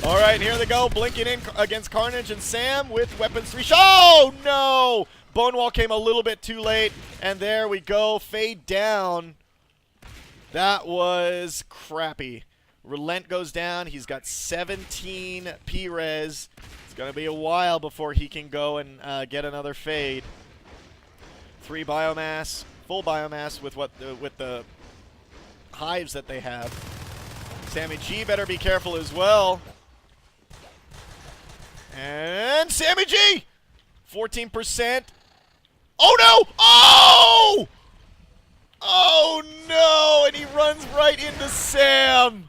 All right, here they go, blinking in against Carnage and Sam with Weapons 3. Oh, no! Bonewall came a little bit too late, and there we go, fade down. That was crappy. Relent goes down. He's got 17 P-Res. It's going to be a while before he can go and get another fade. 3 biomass, full biomass with the hives that they have. Sammy G better be careful as well. And Sammy G! 14%. Oh, no! Oh! Oh, no! And he runs right into Sam.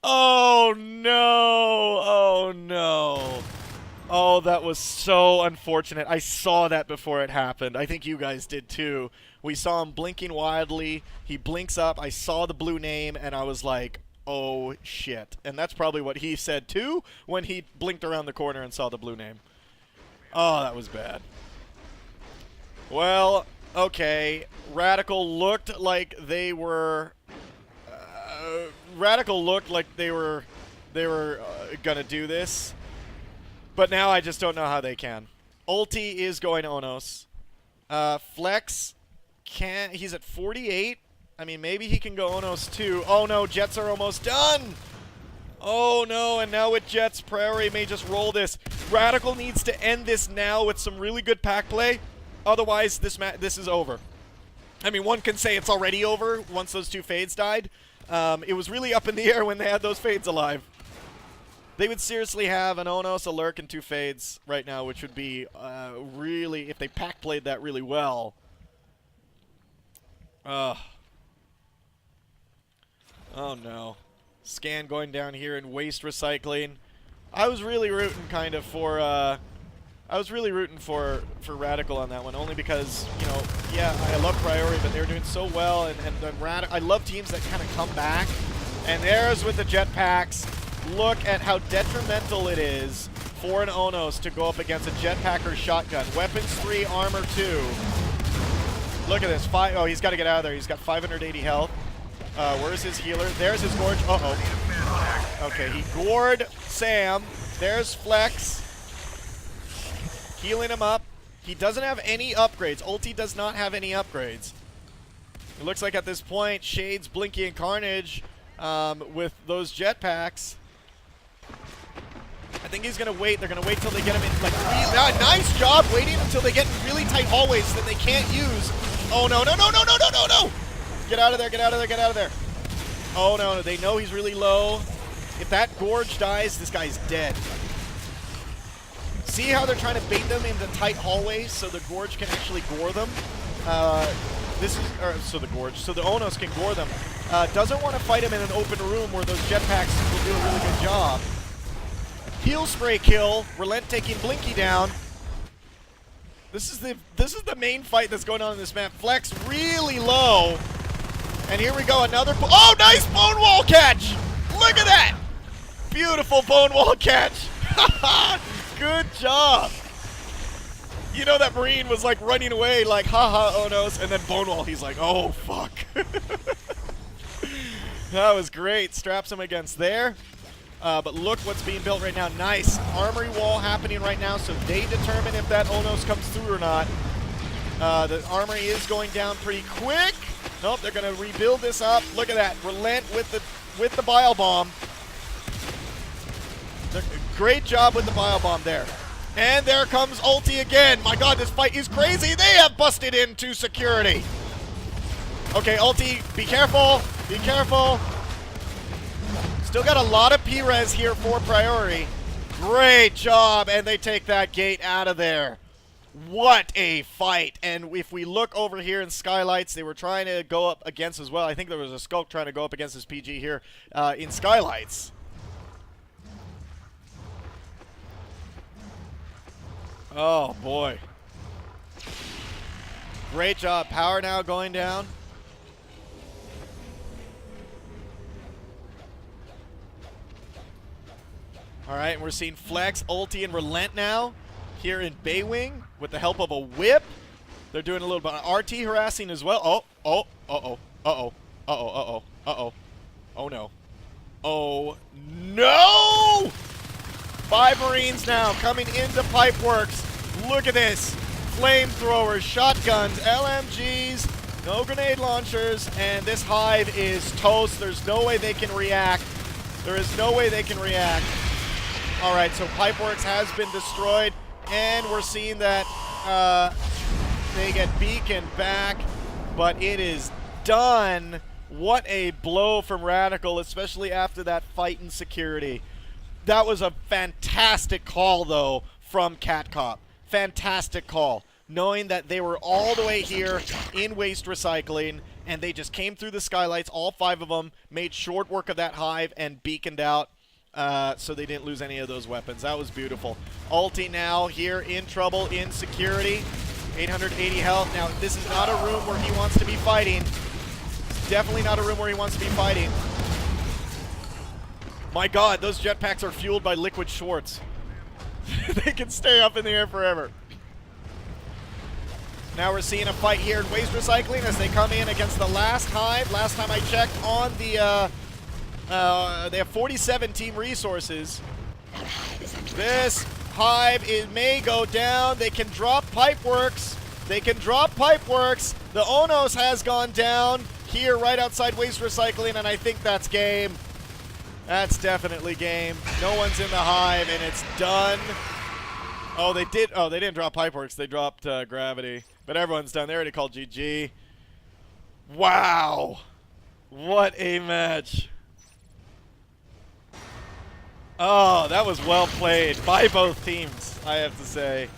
Oh, no. Oh, no. Oh, that was so unfortunate. I saw that before it happened. I think you guys did, too. We saw him blinking wildly. He blinks up. I saw the blue name, and I was like, oh, shit. And that's probably what he said, too, when he blinked around the corner and saw the blue name. Oh, that was bad. Well, okay. RadicaL looked like they were... RadicaL looked like they were gonna do this, but now I just don't know how they can. Ulti is going Onos. Flex can't. He's at 48. I mean, maybe he can go Onos too. Oh no, Jets are almost done. Oh no, and now with Jets, Priori may just roll this. RadicaL needs to end this now with some really good pack play. Otherwise, this is over. I mean, one can say it's already over once those 2 fades died. It was really up in the air when they had those fades alive. They would seriously have an Onos, a Lurk, and 2 fades right now, which would be really, if they pack played that really well, Ugh. Oh no. Scan going down here in waste recycling. I was really rooting kind of for RadicaL on that one, only because, you know, yeah, I love Priori, but they're doing so well, and I love teams that kind of come back. And there's with the jetpacks. Look at how detrimental it is for an Onos to go up against a jetpack or shotgun. Weapons 3, armor 2. Look at this. Oh, he's got to get out of there. He's got 580 health. Where's his healer? There's his Gorge. Uh-oh. Okay, he gored Sam. There's Flex. Healing him up. He doesn't have any upgrades. Ulti does not have any upgrades. It looks like at this point, Shades, Blinky, and Carnage with those jetpacks. I think he's going to wait. They're going to wait till they get him in, like, nice job waiting until they get in really tight hallways that they can't use. Oh, no, no, no, no, no, no, no, no! Get out of there, get out of there, get out of there. Oh, no, they know he's really low. If that Gorge dies, this guy's dead. See how they're trying to bait them into tight hallways so the Gorge can actually gore them? So the Onos can gore them. Doesn't want to fight him in an open room where those jetpacks will do a really good job. Heal spray kill. Relent taking Blinky down. This is the main fight that's going on in this map. Flex really low. And here we go, another. Oh, nice bone wall catch! Look at that! Beautiful bone wall catch. Good job. You know that Marine was like running away, like haha Onos, and then bone wall. He's like, oh fuck. That was great. Straps him against there. But look what's being built right now. Nice armory wall happening right now, so they determine if that Onos comes through or not. The armory is going down pretty quick. Nope, they're going to rebuild this up. Look at that. Relent with the bile bomb. Great job with the bile bomb there. And there comes ulti again. My god, this fight is crazy. They have busted into security. Okay, ulti, be careful. Be careful. Still got a lot of P-res here for Priori. Great job, and they take that gate out of there. What a fight. And if we look over here in Skylights, they were trying to go up against as well. I think there was a Skulk trying to go up against this PG here in Skylights. Oh, boy. Great job. Power now going down. All right, and we're seeing Flex, Ulti, and Relent now here in Baywing with the help of a whip. They're doing a little bit of RT harassing as well. Oh, uh-oh, uh-oh, uh-oh, uh-oh, uh-oh. Oh, no. Oh, no! 5 Marines now coming into Pipeworks. Look at this. Flamethrowers, shotguns, LMGs, no grenade launchers, and this hive is toast. There's no way they can react. There is no way they can react. All right, so Pipeworks has been destroyed, and we're seeing that they get beacon back, but it is done. What a blow from RadicaL, especially after that fight in security. That was a fantastic call, though, from CatCop. Fantastic call, knowing that they were all the way here in waste recycling, and they just came through the Skylights, all 5 of them, made short work of that hive, and beaconed out. So they didn't lose any of those weapons. That was beautiful. Ulti now here in trouble in security. 880 health. Now, this is not a room where he wants to be fighting. It's definitely not a room where he wants to be fighting. My god, those jetpacks are fueled by liquid Schwartz. They can stay up in the air forever. Now we're seeing a fight here in waste recycling as they come in against the last hive. Last time I checked on the... they have 47 team resources. This hive may go down. They can drop Pipeworks. They can drop Pipeworks. The Onos has gone down here right outside waste recycling, and I think that's game. That's definitely game. No one's in the hive, and it's done. Oh, they did. Oh, they didn't drop Pipeworks. They dropped Gravity. But everyone's done. They already called GG. Wow. What a match. Oh, that was well played by both teams, I have to say.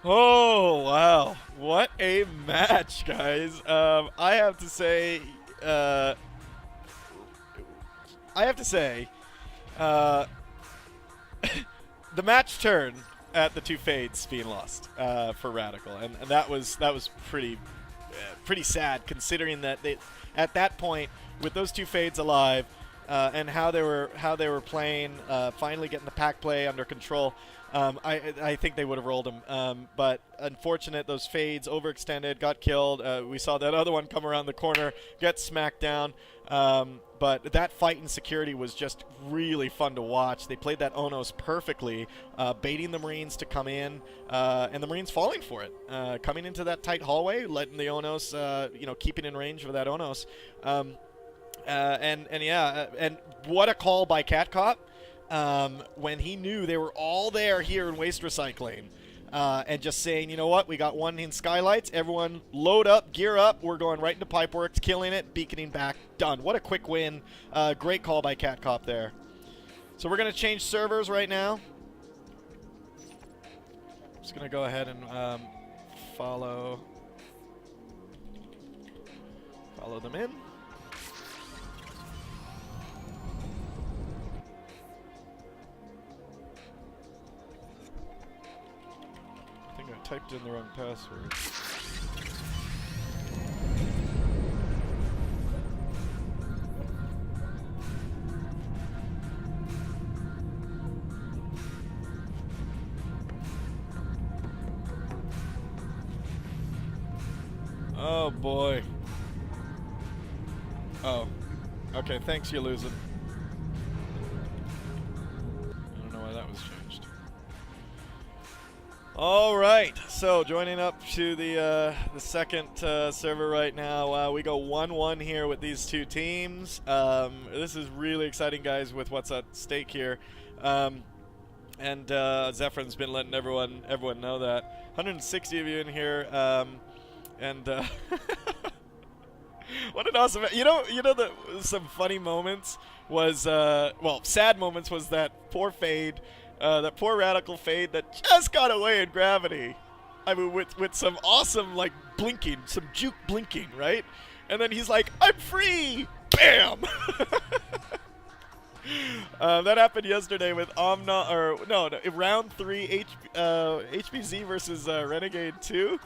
Oh, wow. What a match, guys. I have to say, the match turn at the two fades being lost for RadicaL, and that was pretty sad, considering that they at that point, with those two fades alive, and how they were playing, finally getting the pack play under control. I think they would have rolled him, but unfortunate, those fades overextended, got killed. We saw that other one come around the corner, get smacked down. But that fight in security was just really fun to watch. They played that Onos perfectly, baiting the Marines to come in, and the Marines falling for it, coming into that tight hallway, letting the Onos, keeping in range of that Onos. And what a call by Catcop, when he knew they were all there here in Waste Recycling. And just saying, you know what, we got one in Skylights, everyone load up, gear up, we're going right into Pipeworks, killing it, beaconing back, done. What a quick win. Great call by Catcop there. So we're going to change servers right now. Just going to go ahead and follow them in. I typed in the wrong password. Oh boy. Oh. Okay, thanks, you losing. I don't know why that was changed. All right, so joining up to the second server right now, we go 1-1 here with these two teams. This is really exciting, guys, with what's at stake here. And Zephyr's been letting everyone know that. 160 of you in here, and what an awesome! Some funny moments was sad moments was that poor fade. That poor RadicaL fade that just got away in gravity. I mean, with some awesome, like, blinking, some juke blinking, right? And then he's like, I'm free! Bam! That happened yesterday with round 3 HBZ versus Renegade 2.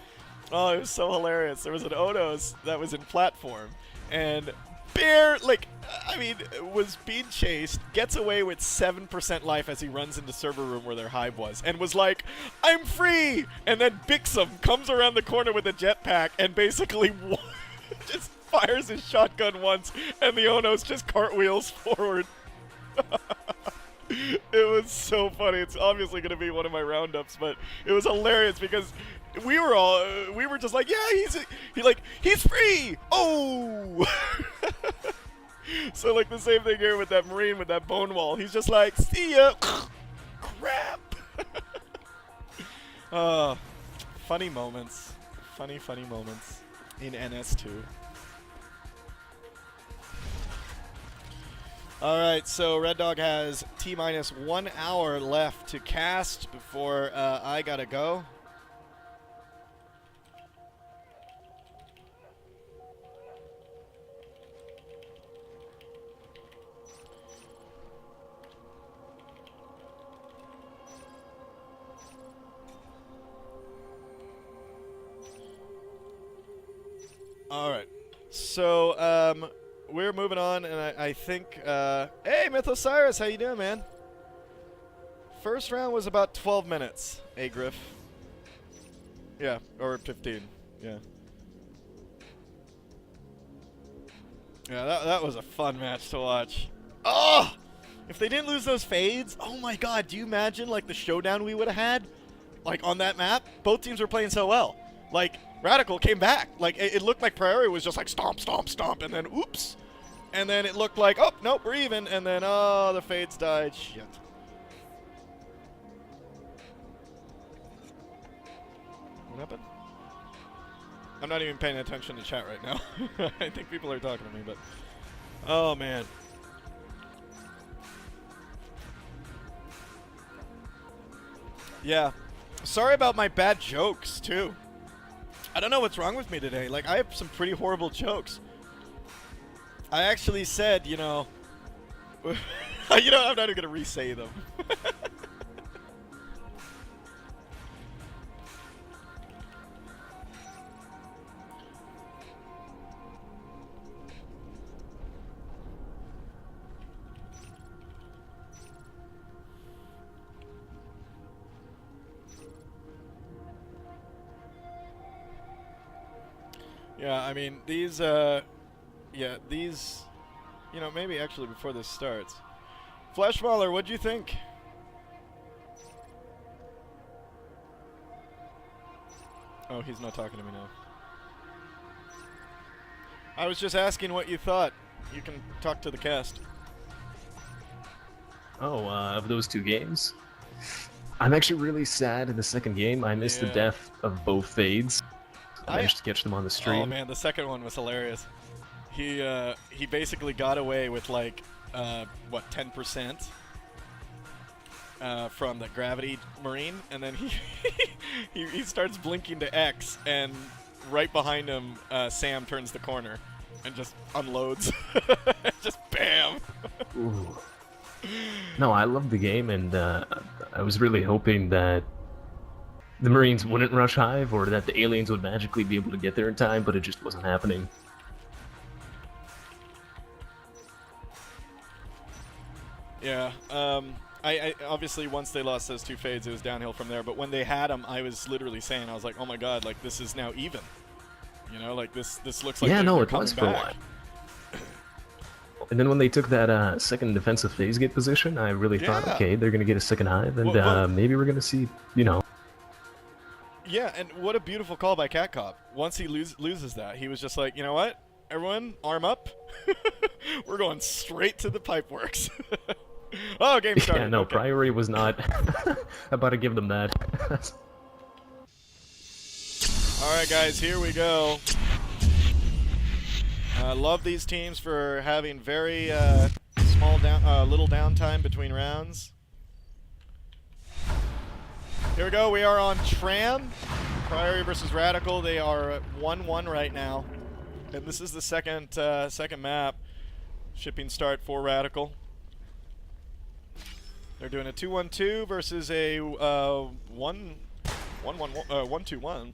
Oh, it was so hilarious. There was an Onos that was in platform, and was being chased, gets away with 7% life as he runs into server room where their hive was, and was like, I'm free! And then Bixum comes around the corner with a jetpack and basically just fires his shotgun once, and the Onos just cartwheels forward. It was so funny. It's obviously going to be one of my roundups, but it was hilarious because we were just like, yeah, he's free! Oh! So, like, the same thing here with that Marine with that bone wall. He's just like, see ya! Crap! Funny moments. Funny moments in NS2. Alright, so Red Dog has T-minus 1 hour left to cast before I gotta go. Alright, so we're moving on, and I think, hey, Mythosiris, how you doing, man? First round was about 12 minutes, Griff. Yeah, or 15, yeah. Yeah, that was a fun match to watch. Oh! If they didn't lose those fades, oh my god, do you imagine, like, the showdown we would have had? Like, on that map? Both teams were playing so well. Like, RadicaL came back. Like, it looked like Priori was just like stomp, stomp, stomp, and then oops. And then it looked like, oh, nope, we're even. And then, oh, the fades died. Shit. What happened? I'm not even paying attention to chat right now. I think people are talking to me, but... Oh, man. Yeah. Sorry about my bad jokes, too. I don't know what's wrong with me today. Like, I have some pretty horrible jokes. I actually said, you know... I'm not even going to re-say them. Yeah, I mean, these, you know, maybe actually before this starts. Fleshmauler, what'd you think? Oh, he's not talking to me now. I was just asking what you thought. You can talk to the cast. Oh, of those two games? I'm actually really sad in the second game. I missed the death of both Fades. I managed to catch them on the stream. Oh man, the second one was hilarious. He basically got away with like, what, 10% from the gravity marine, and then he starts blinking to X, and right behind him, Sam turns the corner and just unloads. Just bam. Ooh. No, I love the game, and I was really hoping that the Marines wouldn't rush Hive, or that the aliens would magically be able to get there in time, but it just wasn't happening. Yeah, I obviously once they lost those two Fades, it was downhill from there, but when they had them, I was literally saying, I was like, oh my god, like, this is now even. You know, like, this looks like yeah, no, they're it was for coming a back. while. And then when they took that second defensive phase gate position, I really thought, okay, they're going to get a second Hive, and maybe we're going to see, you know. Yeah, and what a beautiful call by Cat Cop. Once he loses that, he was just like, you know what? Everyone, arm up. We're going straight to the pipeworks. Oh, game started. Yeah, no, okay. Priori was not about to give them that. All right, guys, here we go. Love these teams for having very little downtime between rounds. Here we go. We are on Tram. Priori versus RadicaL. They are at 1-1 right now, and this is the second map. Shipping start for RadicaL. They're doing a 2-1-2 versus a 1-2-1.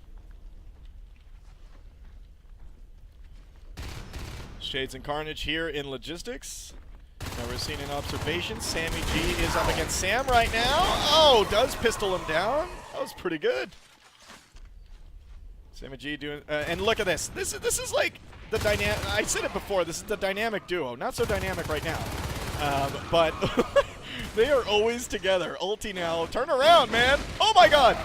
Shades and Carnage here in logistics. Now we're seeing an observation. Sammy G is up against Sam right now. Oh, does pistol him down. That was pretty good. Sammy G doing, and look at this. This is like the dynamic. I said it before. This is the dynamic duo. Not so dynamic right now, but they are always together. Ulti now. Turn around, man. Oh my God.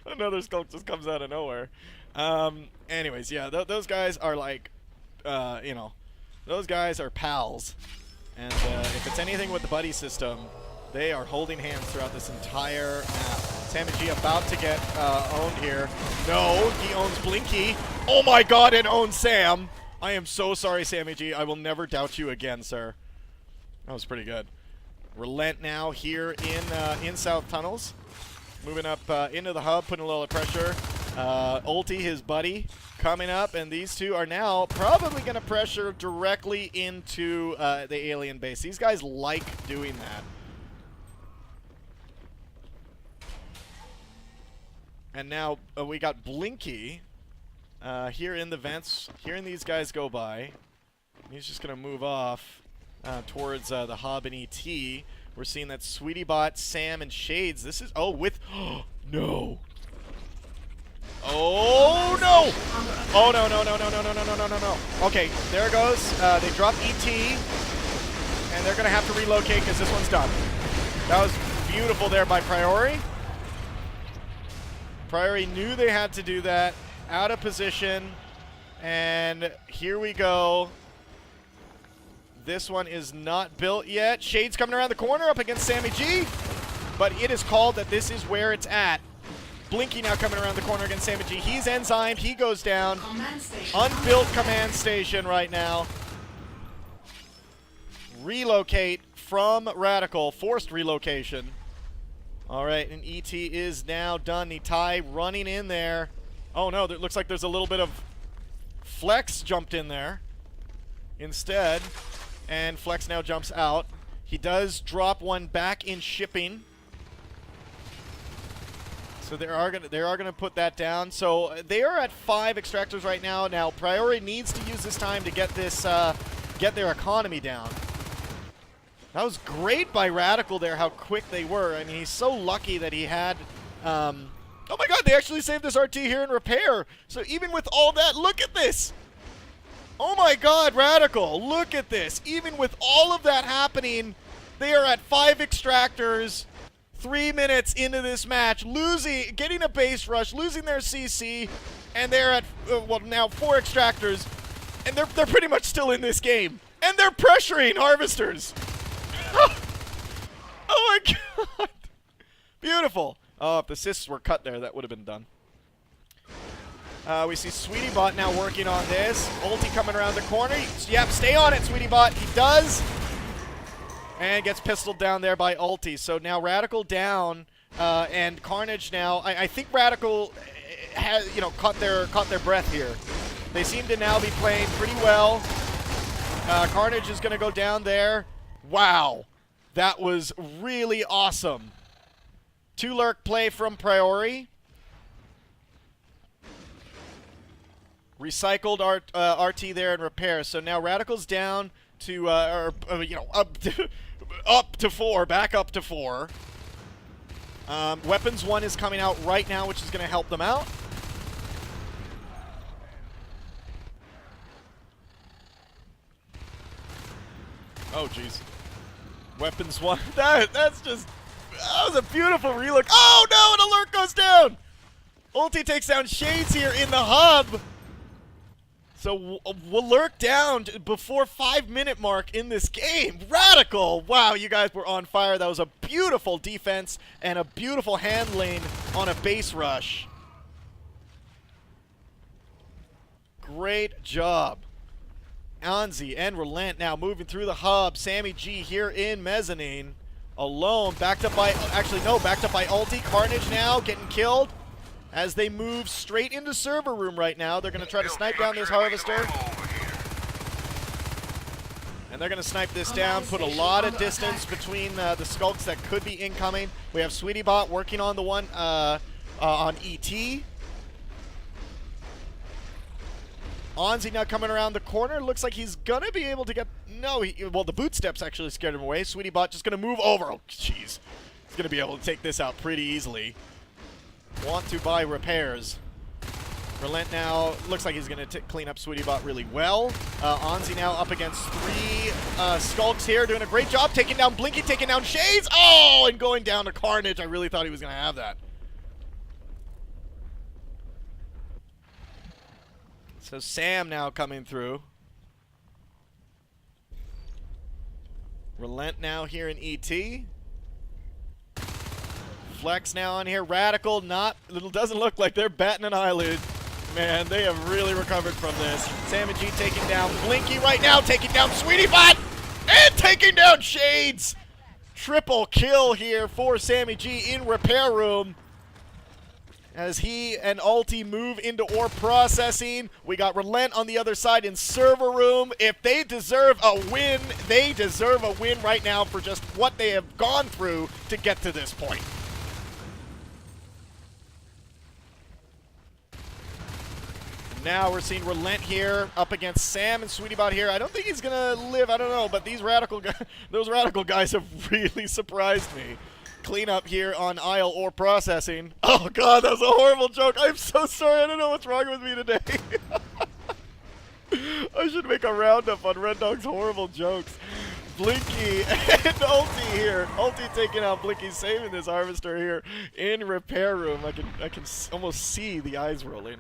Another sculpt just comes out of nowhere. Anyways, yeah, those guys are like, you know, those guys are pals. And if it's anything with the buddy system, they are holding hands throughout this entire map. Sammy G about to get owned here. No, he owns Blinky. Oh my God, and owns Sam. I am so sorry, Sammy G. I will never doubt you again, sir. That was pretty good. Relent now here in South Tunnels. Moving up into the hub, putting a little pressure. Ulti, his buddy, coming up, and these two are now probably going to pressure directly into the alien base. These guys like doing that. And now we got Blinky here in the vents, hearing these guys go by. He's just going to move off towards the hub and ET. We're seeing that Sweetie Bot, Sam, and Shades. This is, oh, with, no. Oh, no. Oh, no, no, no, no, no, no, no, no, no, no, no. Okay, there it goes. They drop ET, and they're going to have to relocate because this one's done. That was beautiful there by Priori. Priori knew they had to do that. Out of position. And here we go. This one is not built yet. Shades coming around the corner up against Sammy G. But it is called that this is where it's at. Blinky now coming around the corner against Sammy G. He's enzymed. He goes down. Unbuilt command station right now. Relocate from RadicaL. Forced relocation. All right, and ET is now done. Nitai running in there. Oh no, it looks like there's a little bit of Flex jumped in there instead, and Flex now jumps out. He does drop one back in shipping. So they are gonna put that down. So they are at 5 extractors right now. Now Priori needs to use this time to get this get their economy down. That was great by RadicaL there, how quick they were. I mean, he's so lucky that he had... oh my god, they actually saved this RT here in repair. So even with all that, look at this! Oh my god, RadicaL, look at this. Even with all of that happening, they are at 5 extractors, 3 minutes into this match, getting a base rush, losing their CC, and they're at, well, now 4 extractors, and they're pretty much still in this game. And they're pressuring Harvesters. Oh my god! Beautiful. Oh, if the assists were cut there, that would have been done. We see SweetieBot now working on this. Ulti coming around the corner. Yep, stay on it, SweetieBot. He does. And gets pistoled down there by Ulti. So now RadicaL down, and Carnage now. I think RadicaL has, caught their breath here. They seem to now be playing pretty well. Carnage is going to go down there. Wow, that was really awesome. 2 lurk play from Priori. Recycled RT there in repair. So now RadicaL's down to, up to 4, back up to 4. Weapons 1 is coming out right now, which is going to help them out. Oh, jeez. Weapons 1. That was a beautiful relook. Oh, no, an alert goes down. Ulti takes down Shades here in the hub. So we'll lurk down before 5-minute mark in this game. RadicaL. Wow, you guys were on fire. That was a beautiful defense and a beautiful handling on a base rush. Great job. Anzi and Relent now moving through the hub. Sammy G here in mezzanine. Alone. Backed up by Ulti. Carnage now getting killed as they move straight into server room right now. They're going to try to snipe down this Harvester. And they're going to snipe this down, put a lot of distance between the skulks that could be incoming. We have SweetieBot working on the one on ET. Anzi now coming around the corner. Looks like he's going to be able to get... No, well, the boot steps actually scared him away. SweetieBot just going to move over. Oh, jeez. He's going to be able to take this out pretty easily. Want to buy repairs. Relent now looks like he's going to clean up SweetieBot really well. Anzi now up against 3 skulks here, doing a great job. Taking down Blinky, taking down Shades. Oh, and going down to Carnage. I really thought he was going to have that. So Sam now coming through. Relent now here in ET. Flex now on here. RadicaL it doesn't look like they're batting an eyelid. Man, they have really recovered from this. Sam G taking down Blinky right now, taking down SweetieBot, and taking down Shades. Triple kill here for Sammy G in repair room. As he and Ulti move into ore processing. We got Relent on the other side in server room. If they deserve a win, they deserve a win right now for just what they have gone through to get to this point. Now we're seeing Relent here up against Sam and SweetieBot here. I don't think he's gonna live, I don't know, but these those RadicaL guys have really surprised me. Clean up here on aisle ore processing. Oh god, that was a horrible joke. I'm so sorry, I don't know what's wrong with me today. I should make a roundup on Red Dog's horrible jokes. Blinky and Ulti here. Ulti taking out Blinky, saving this Harvester here in repair room. I can almost see the eyes rolling.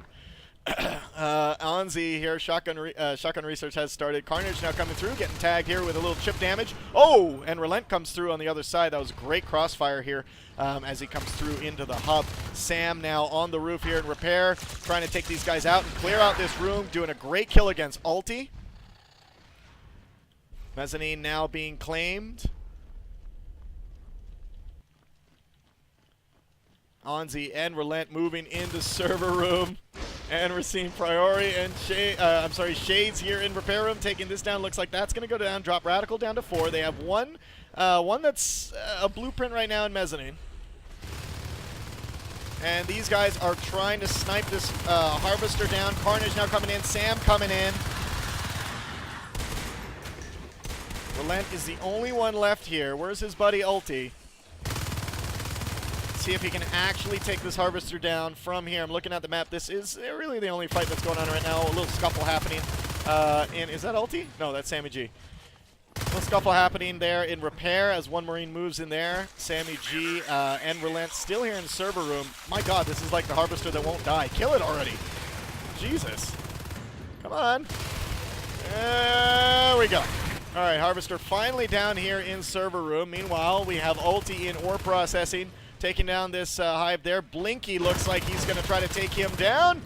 Anzi here, shotgun research has started. Carnage now coming through, getting tagged here with a little chip damage. Oh, and Relent comes through on the other side. That was great crossfire here as he comes through into the hub. Sam now on the roof here in repair, trying to take these guys out and clear out this room, doing a great kill against Ulti. Mezzanine now being claimed. Onzi and Relent moving into server room. And we're seeing Priori and Shades here in repair room taking this down. Looks like that's going to go down. Drop RadicaL down to 4. They have one that's a blueprint right now in mezzanine. And these guys are trying to snipe this Harvester down. Carnage now coming in. Sam coming in. Relent is the only one left here. Where's his buddy Ulti? See if he can actually take this Harvester down from here. I'm looking at the map. This is really the only fight that's going on right now. A little scuffle happening. Is that Ulti? No, that's Sammy G. A little scuffle happening there in repair as one Marine moves in there. Sammy G and Relent still here in server room. My God, this is like the Harvester that won't die. Kill it already. Jesus. Come on. There we go. All right, Harvester finally down here in server room. Meanwhile, we have Ulti in ore processing. Taking down this hive there. Blinky looks like he's going to try to take him down.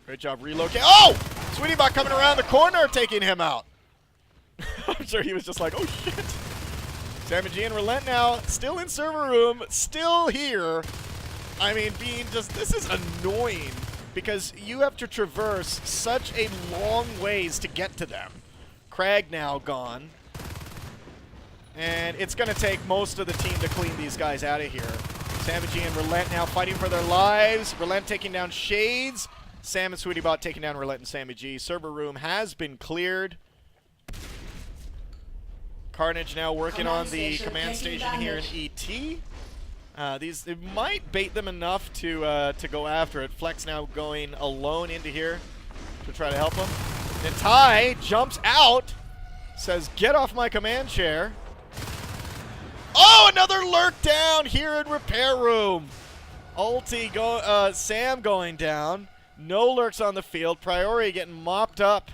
Great job relocating. Oh! SweetieBot coming around the corner, taking him out. I'm sure he was just like, oh shit. Sammy G and Relent now still in server room, still here. I mean, being just, this is annoying because you have to traverse such a long ways to get to them. Crag now gone. And it's going to take most of the team to clean these guys out of here. Sammy G and Relent now fighting for their lives. Relent taking down Shades. Sam and SweetieBot taking down Relent and Sammy G. Server room has been cleared. Carnage now working on the command station here in ET. These it might bait them enough to go after it. Flex now going alone into here to try to help them. And Ty jumps out, says, "Get off my command chair." Oh, another lurk down here in repair room. Ulti Sam going down. No lurks on the field. Priori getting mopped up.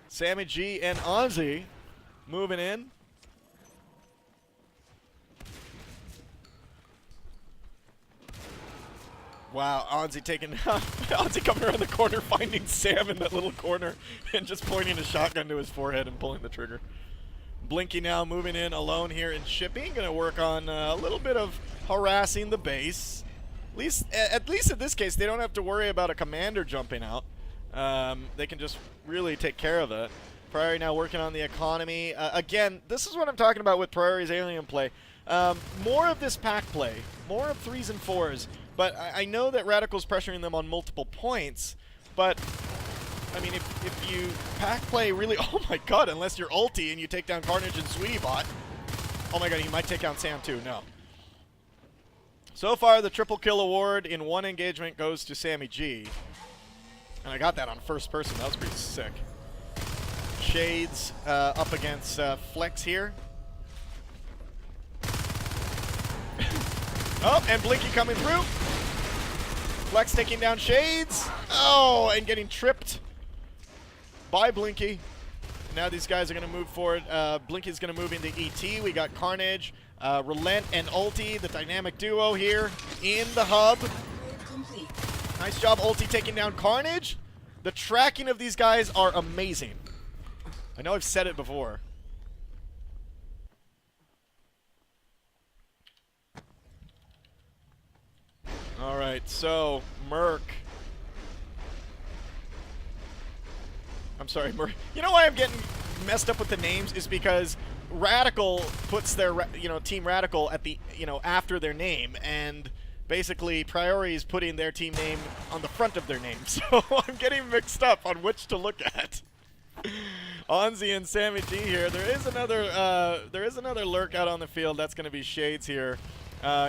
Sammy G and Onzi moving in. Wow, Onzi taking Onzi coming around the corner, finding Sam in that little corner, and just pointing a shotgun to his forehead and pulling the trigger. Blinky now moving in alone here in shipping, going to work on a little bit of harassing the base. At least in this case, they don't have to worry about a commander jumping out. They can just really take care of it. Priori now working on the economy. Again, this is what I'm talking about with Priori's alien play. More of this pack play, more of 3s and 4s. But I know that RadicaL's pressuring them on multiple points, but, I mean, if you pack play really, oh my God, unless you're Ulti and you take down Carnage and SweetieBot, oh my God, you might take down Sam too, no. So far, the triple kill award in one engagement goes to Sammy G. And I got that on first person, that was pretty sick. Shades up against Flex here. Oh, and Blinky coming through. Flex taking down Shades. Oh, and getting tripped by Blinky. Now these guys are going to move forward. Blinky's going to move into ET. We got Carnage, Relent, and Ulti, the dynamic duo here in the hub. Nice job, Ulti, taking down Carnage. The tracking of these guys are amazing. I know I've said it before. All right, so Merc. I'm sorry, Merc. You know why I'm getting messed up with the names is because RadicaL puts their, Team RadicaL at the, after their name, and basically Priori is putting their team name on the front of their name. So I'm getting mixed up on which to look at. Onzi and Sammy G here. There is another lurk out on the field. That's going to be Shades here.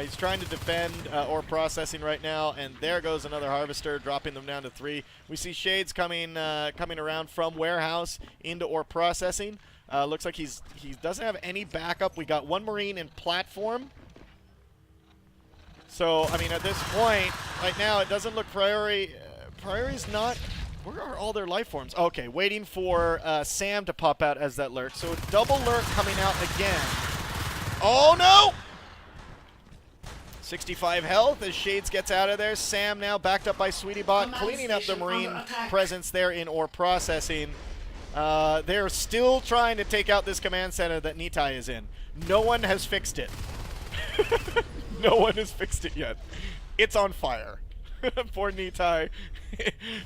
He's trying to defend ore processing right now, and there goes another Harvester, dropping them down to 3. We see Shades coming around from warehouse into ore processing. Looks like he doesn't have any backup. We got one Marine in platform. So, I mean, at this point, right now, it doesn't look Priori's not... Where are all their life forms? Okay, waiting for Sam to pop out as that lurk. So, double lurk coming out again. Oh, no! 65 health as Shades gets out of there. Sam now backed up by SweetieBot, cleaning up the Marine presence there in ore processing. They're still trying to take out this command center that Nitai is in. No one has fixed it. No one has fixed it yet. It's on fire. Poor Nitai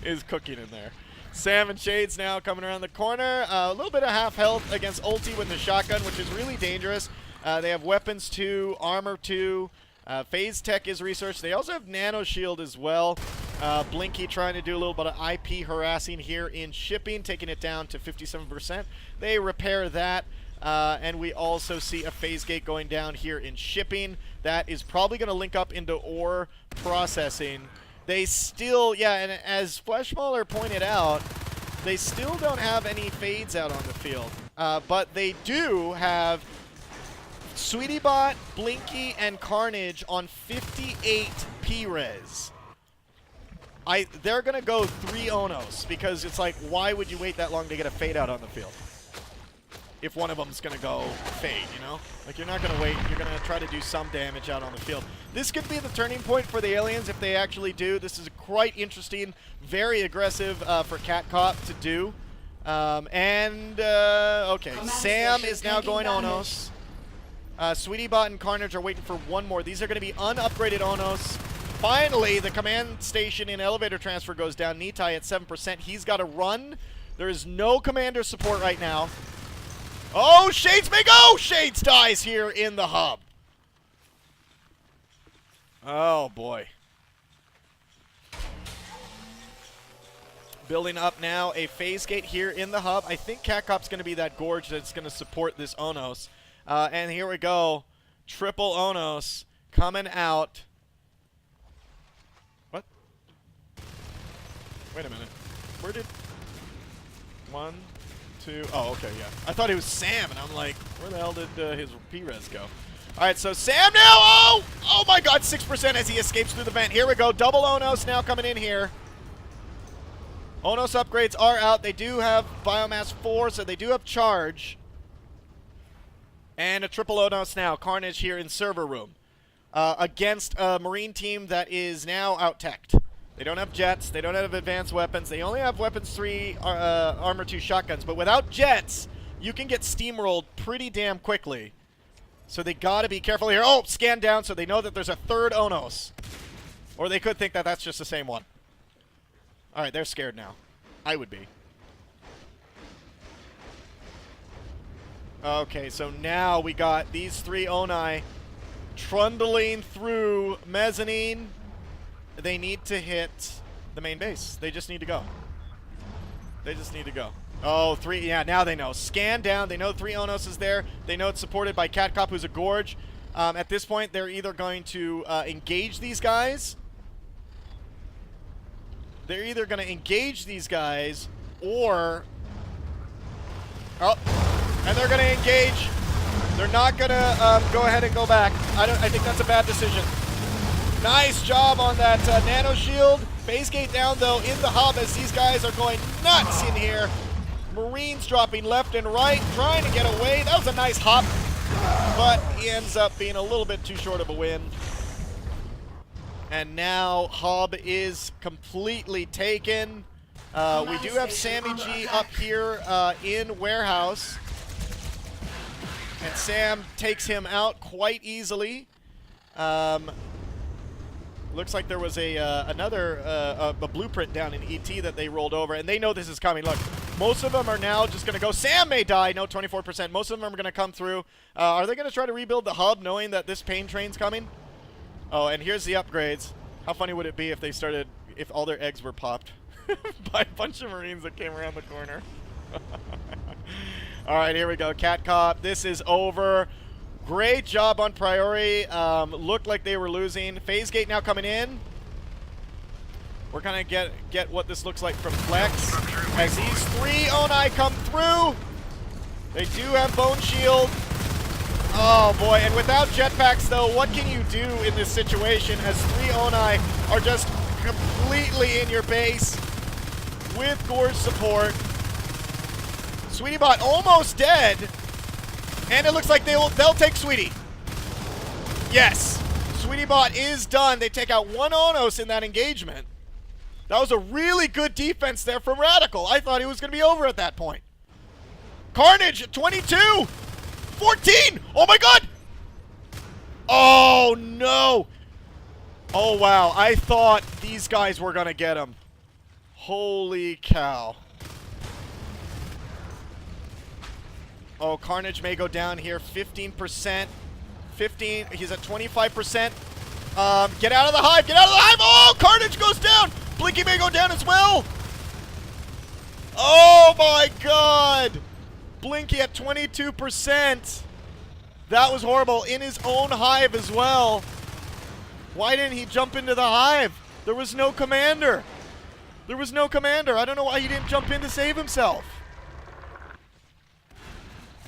is cooking in there. Sam and Shades now coming around the corner. A little bit of half health against ulti with the shotgun, which is really dangerous. They have weapons 2, armor 2. Phase tech is researched. They also have nano shield as well. Blinky trying to do a little bit of IP harassing here in shipping, taking it down to 57%. They repair that. And we also see a phase gate going down here in shipping. That is probably going to link up into ore processing. They still, yeah, and as Fleshmauler pointed out, they still don't have any fades out on the field. But they do have SweetieBot, Blinky, and Carnage on 58 P-Res. They're going to go 3 Onos because it's like, why would you wait that long to get a fade out on the field? If one of them's going to go fade, you know? Like, you're not going to wait. You're going to try to do some damage out on the field. This could be the turning point for the aliens if they actually do. This is quite interesting, very aggressive for Cat Cop to do. Okay, Sam is now going Onos. SweetieBot and Carnage are waiting for one more. These are going to be unupgraded Onos. Finally, the command station in elevator transfer goes down. Nitai at 7%. He's got to run. There is no commander support right now. Oh, Shades may go! Shades dies here in the hub. Oh, boy. Building up now a phase gate here in the hub. I think Cat Cop's going to be that gorge that's going to support this Onos. And here we go. Triple Onos coming out. What? Wait a minute. Where did... 1, 2... Oh, okay, yeah. I thought it was Sam, and I'm like, where the hell did his P-Res go? All right, so Sam now, oh my God, 6% as he escapes through the vent. Here we go, double Onos now coming in here. Onos upgrades are out. They do have Biomass 4, so they do have charge. And a triple Onos now, Carnage here in server room. Against a Marine team that is now out-teched. They don't have jets, they don't have advanced weapons, they only have weapons 3, armor 2 shotguns. But without jets, you can get steamrolled pretty damn quickly. So they gotta be careful here. Oh, scan down so they know that there's a third Onos. Or they could think that that's just the same one. Alright, they're scared now. I would be. Okay, so now we got these 3 Oni trundling through mezzanine. They need to hit the main base. They just need to go. They just need to go. Oh, 3, yeah, now they know. Scan down, they know 3 Onos is there. They know it's supported by Cat Cop, who's a gorge. At this point, they're either going to engage these guys. They're either going to engage these guys, or... Oh, and they're going to engage. They're not going to go ahead and go back. I think that's a bad decision. Nice job on that nano shield. Phase gate down, though, in the hub as these guys are going nuts in here. Marines dropping left and right, trying to get away. That was a nice hop, but he ends up being a little bit too short of a win. And now hub is completely taken. We do have Sammy G up here in warehouse. And Sam takes him out quite easily. Looks like there was another blueprint down in ET that they rolled over, and they know this is coming. Look, most of them are now just going to go. Sam may die. No, 24%. Most of them are going to come through. Are they going to try to rebuild the hub knowing that this pain train's coming? Oh, and here's the upgrades. How funny would it be if they started, if all their eggs were popped by a bunch of Marines that came around the corner? All right, here we go. Cat Cop. This is over. Great job on Priori. Looked like they were losing. Phase gate now coming in. We're going to get what this looks like from Flex. As these 3 Oni come through. They do have Bone Shield. Oh boy, and without jetpacks though, what can you do in this situation as 3 Oni are just completely in your base with Gorge support. SweetieBot almost dead. And it looks like they'll take Sweetie. Yes. SweetieBot is done. They take out 1 Onos in that engagement. That was a really good defense there from RadicaL. I thought he was going to be over at that point. Carnage at 22! 14! Oh my god! Oh no! Oh wow, I thought these guys were gonna get him. Holy cow. Oh, Carnage may go down here. 15%. 15. He's at 25%. Get out of the hive! Get out of the hive! Oh, Carnage goes down! Blinky may go down as well! Oh my god! Blinky at 22%. That was horrible. In his own hive as well. Why didn't he jump into the hive? There was no commander. There was no commander. I don't know why he didn't jump in to save himself.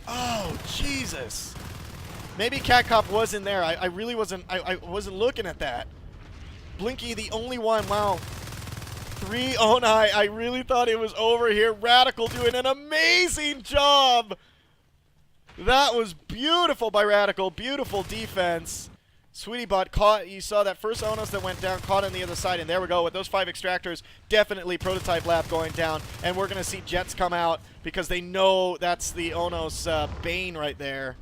Oh, Jesus. Maybe Cat Cop was in there. I really wasn't. I wasn't looking at that. Blinky, the only one. Wow. 3 Onai. I really thought it was over here. RadicaL doing an amazing job. That was beautiful by RadicaL. Beautiful defense. SweetieBot caught. You saw that first Onos that went down, caught on the other side, and there we go with those 5 extractors. Definitely prototype lab going down, and we're gonna see jets come out because they know that's the Onos Bane right there.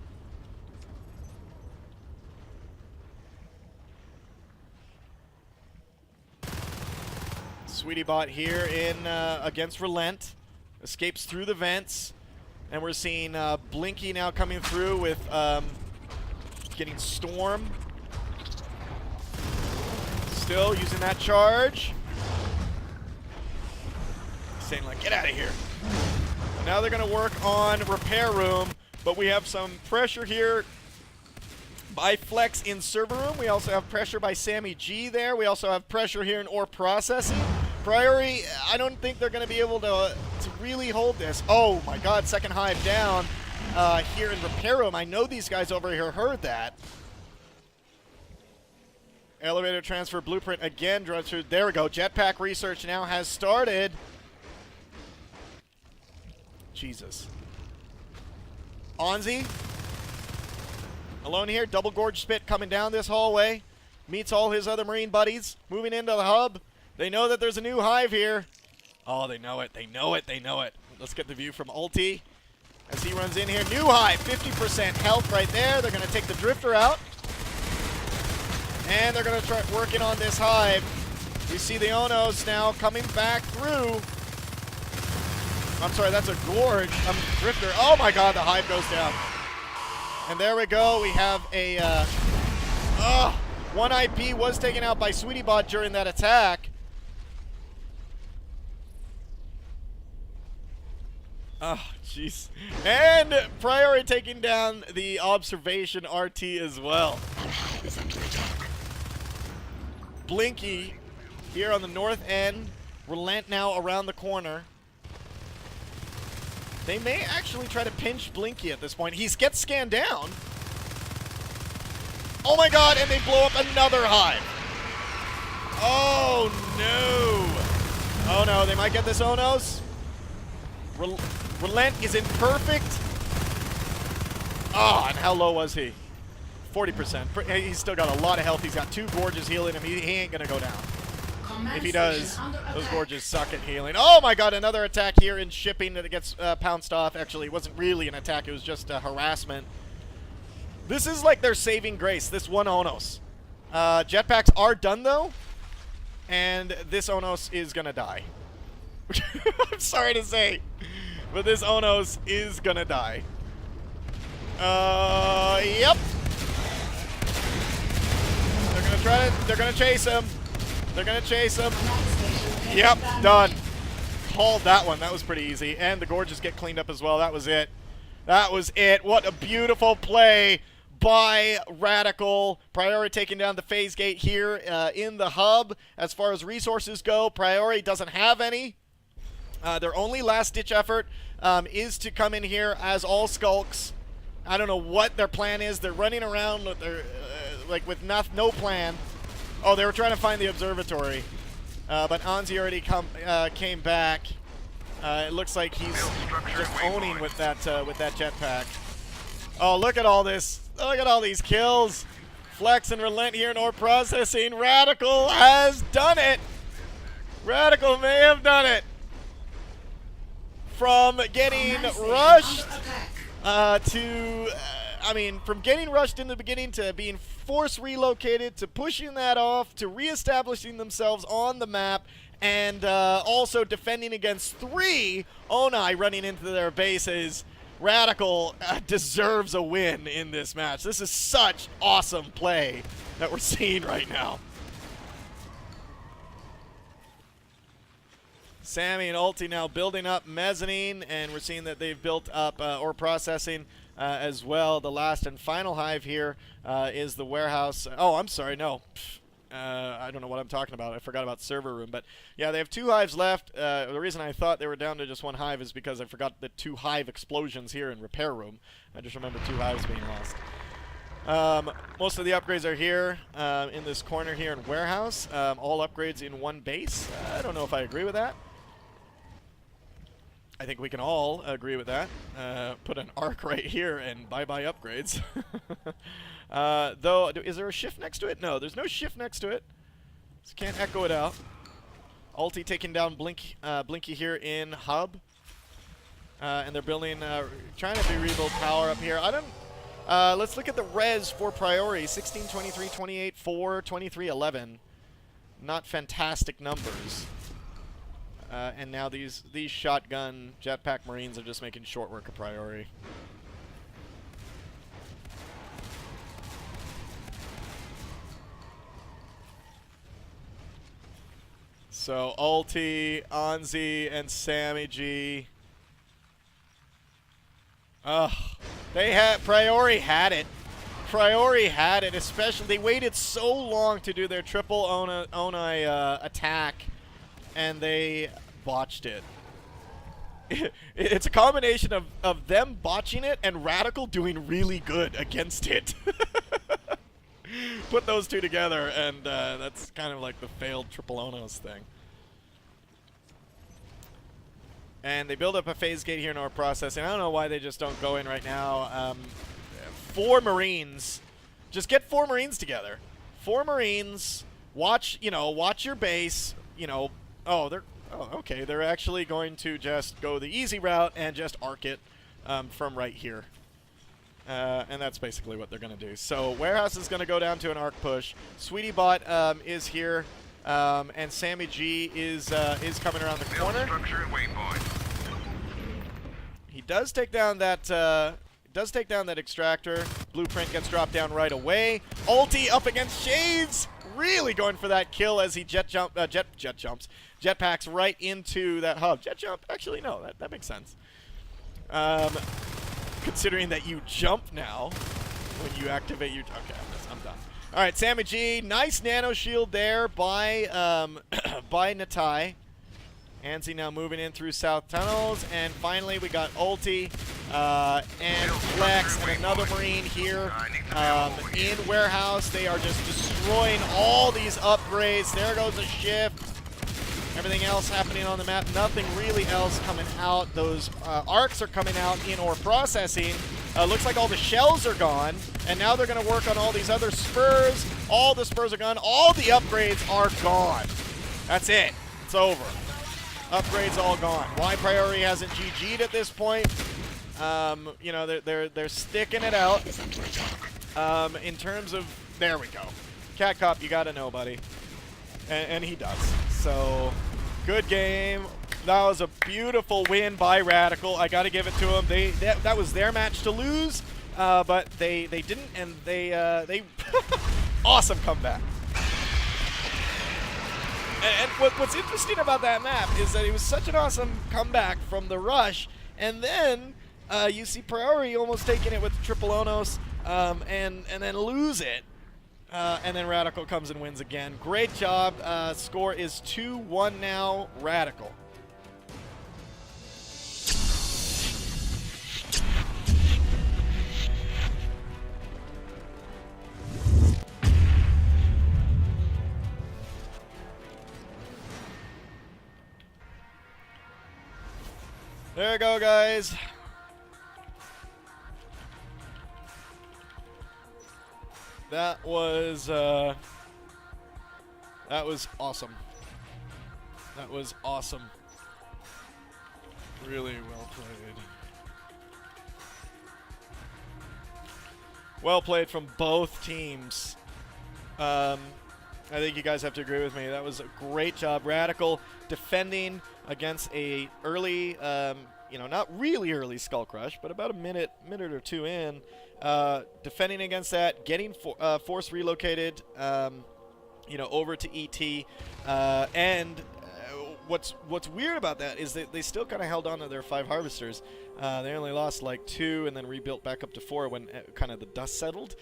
SweetieBot here in against Relent, escapes through the vents, and we're seeing Blinky now coming through with getting Storm. Still using that charge. Saying like, get out of here. Now they're gonna work on Repair Room, but we have some pressure here by Flex in Server Room. We also have pressure by Sammy G there. We also have pressure here in Ore Processing. Priori, I don't think they're gonna be able to really hold this. Oh my god, second hive down here in Repair Room. I know these guys over here heard that. Elevator transfer blueprint again. There we go. Jetpack research now has started. Jesus. Onzi. Alone here. Double Gorge Spit coming down this hallway. Meets all his other Marine buddies. Moving into the hub. They know that there's a new hive here. Oh, they know it. They know it. They know it. Let's get the view from Ulti as he runs in here. New hive. 50% health right there. They're going to take the Drifter out. And they're going to try working on this hive. We see the Onos now coming back through. I'm sorry, that's a Gorge. Drifter. Oh my god, the hive goes down. And there we go. We have a... one IP was taken out by SweetieBot during that attack. Oh, jeez. And Priori taking down the Observation RT as well. Blinky here on the north end. Relent now around the corner. They may actually try to pinch Blinky at this point. He gets scanned down. Oh my god, and they blow up another hive. Oh no. Oh no, they might get this Onos. Relent is in perfect. Oh, and how low was he? 40%. He's still got a lot of health. He's got 2 Gorges healing him. He ain't gonna go down. If he does, those Gorges suck at healing. Oh my god, another attack here in shipping that gets pounced off. Actually, it wasn't really an attack. It was just harassment. This is like their saving grace, this one Onos. Jetpacks are done, though. And this Onos is gonna die. I'm sorry to say. But this Onos is gonna die. Yep. They're gonna chase him. They're gonna chase him. Yep, done. Called that one. That was pretty easy. And the Gorges get cleaned up as well. That was it. That was it. What a beautiful play by RadicaL. Priori taking down the phase gate here in the hub. As far as resources go, Priori doesn't have any. Their only last-ditch effort is to come in here as all skulks. I don't know what their plan is. They're running around with their, like with no plan. Oh, they were trying to find the observatory, but Onzi already came back. It looks like he's just owning with that jetpack. Oh, look at all this! Look at all these kills. Flex and Relent here in Ore Processing. RadicaL has done it. RadicaL may have done it. from getting rushed from getting rushed in the beginning to being force relocated to pushing that off to reestablishing themselves on the map and also defending against 3 Onai running into their bases. RadicaL deserves a win in this match. This is such awesome play that we're seeing right now. Sammy and Ulti now building up mezzanine, and we're seeing that they've built up ore processing as well. The last and final hive here is the warehouse. Oh, I'm sorry, no. I don't know what I'm talking about. I forgot about server room. But yeah, they have 2 hives left. The reason I thought they were down to just 1 hive is because I forgot the 2 hive explosions here in repair room. I just remember 2 hives being lost. Most of the upgrades are here in this corner here in warehouse. All upgrades in 1 base. I don't know if I agree with that. I think we can all agree with that. Put an arc right here and bye-bye upgrades. Though, is there a shift next to it? No, there's no shift next to it. So can't echo it out. Ulti taking down Blinky here in hub. And they're building, trying to rebuild power up here. Let's look at the res for Priori. 16, 23, 28, 4, 23, 11. Not fantastic numbers. And now these shotgun jetpack Marines are just making short work of Priori. So Ulti, Anzi, and Sammy G. Priori had it. Priori had it, especially they waited so long to do their triple Onai attack, and they botched it. It's a combination of them botching it and RadicaL doing really good against it. Put those 2 together, and that's kind of like the failed triple Onos thing. And they build up a phase gate here in our processing. I don't know why they just don't go in right now. 4 Marines. Just get 4 Marines together. 4 Marines. Watch your base. Okay. They're actually going to just go the easy route and just arc it from right here. And that's basically what they're going to do. So warehouse is going to go down to an arc push. Sweetie Bot is here. And Sammy G is coming around the corner. He does take down that extractor. Blueprint gets dropped down right away. Ulti up against Shades, really going for that kill as he jetpacks right into that hub. Jet jump? Actually, no, that makes sense. Considering that you jump now when you activate your. Okay, I'm done. All right, Sammy G, nice nano shield there by by Natai. Anzi now moving in through south tunnels, and finally we got Ulti and Flex and another Marine here in warehouse. They are just destroying all these upgrades. There goes a shift. Everything else happening on the map. Nothing really else coming out. Those arcs are coming out in ore processing. Looks like all the shells are gone, and now they're going to work on all these other spurs. All the spurs are gone. All the upgrades are gone. That's it. It's over. Upgrades all gone. Why Priori hasn't GG'd at this point? They're sticking it out. In terms of, there we go. Cat Cop, you got to know, buddy. And he does. So, good game. That was a beautiful win by RadicaL. I got to give it to them. That was their match to lose, but they didn't, and they awesome comeback. And what's interesting about that map is that it was such an awesome comeback from the rush, and then you see Priori almost taking it with triple Onos, and then lose it. And then RadicaL comes and wins again. Great job. Score is 2-1 now, RadicaL. There you go, guys. That was awesome. That was awesome. Really well played. Well played from both teams. I think you guys have to agree with me. That was a great job. RadicaL defending against a early, not really early Skull Crush, but about a minute or two in. Defending against that, getting force relocated, over to ET, and what's weird about that is that they still kind of held on to their 5 harvesters. They only lost like 2 and then rebuilt back up to 4 when kind of the dust settled.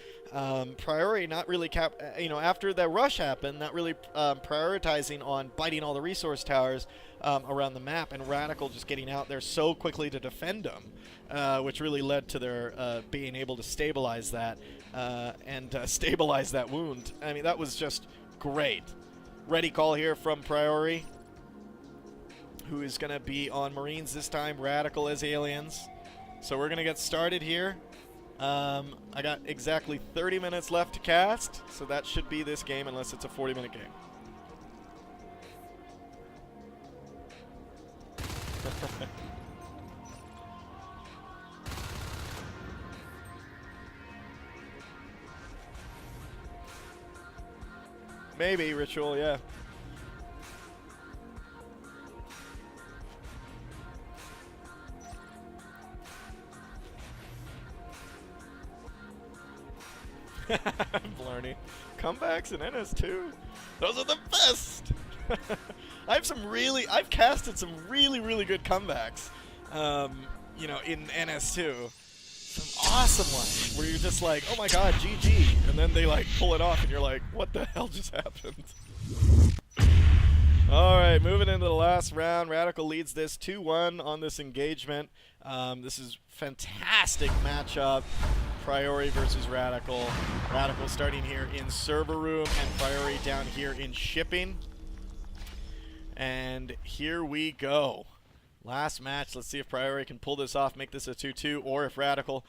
Priori not really after the rush happened, not really prioritizing on biting all the resource towers around the map, and RadicaL just getting out there so quickly to defend them, which really led to their being able to stabilize that and stabilize that wound. I mean, that was just great. RadicaL here from Priori, who is going to be on Marines this time, RadicaL as aliens. So we're going to get started here. I got exactly 30 minutes left to cast, so that should be this game unless it's a 40-minute game. Maybe, Ritual, yeah. Blarney. Comebacks in NS2. Those are the best! I've casted some really good comebacks, in NS2. Some awesome ones where you're just like, oh my god, GG. And then they like pull it off and you're like, what the hell just happened? Alright, moving into the last round. RadicaL leads this 2-1 on this engagement. This is fantastic matchup. Priori versus RadicaL. RadicaL starting here in server room and Priori down here in shipping. And here we go. Last match. Let's see if Priori can pull this off, make this a 2-2, or if RadicaL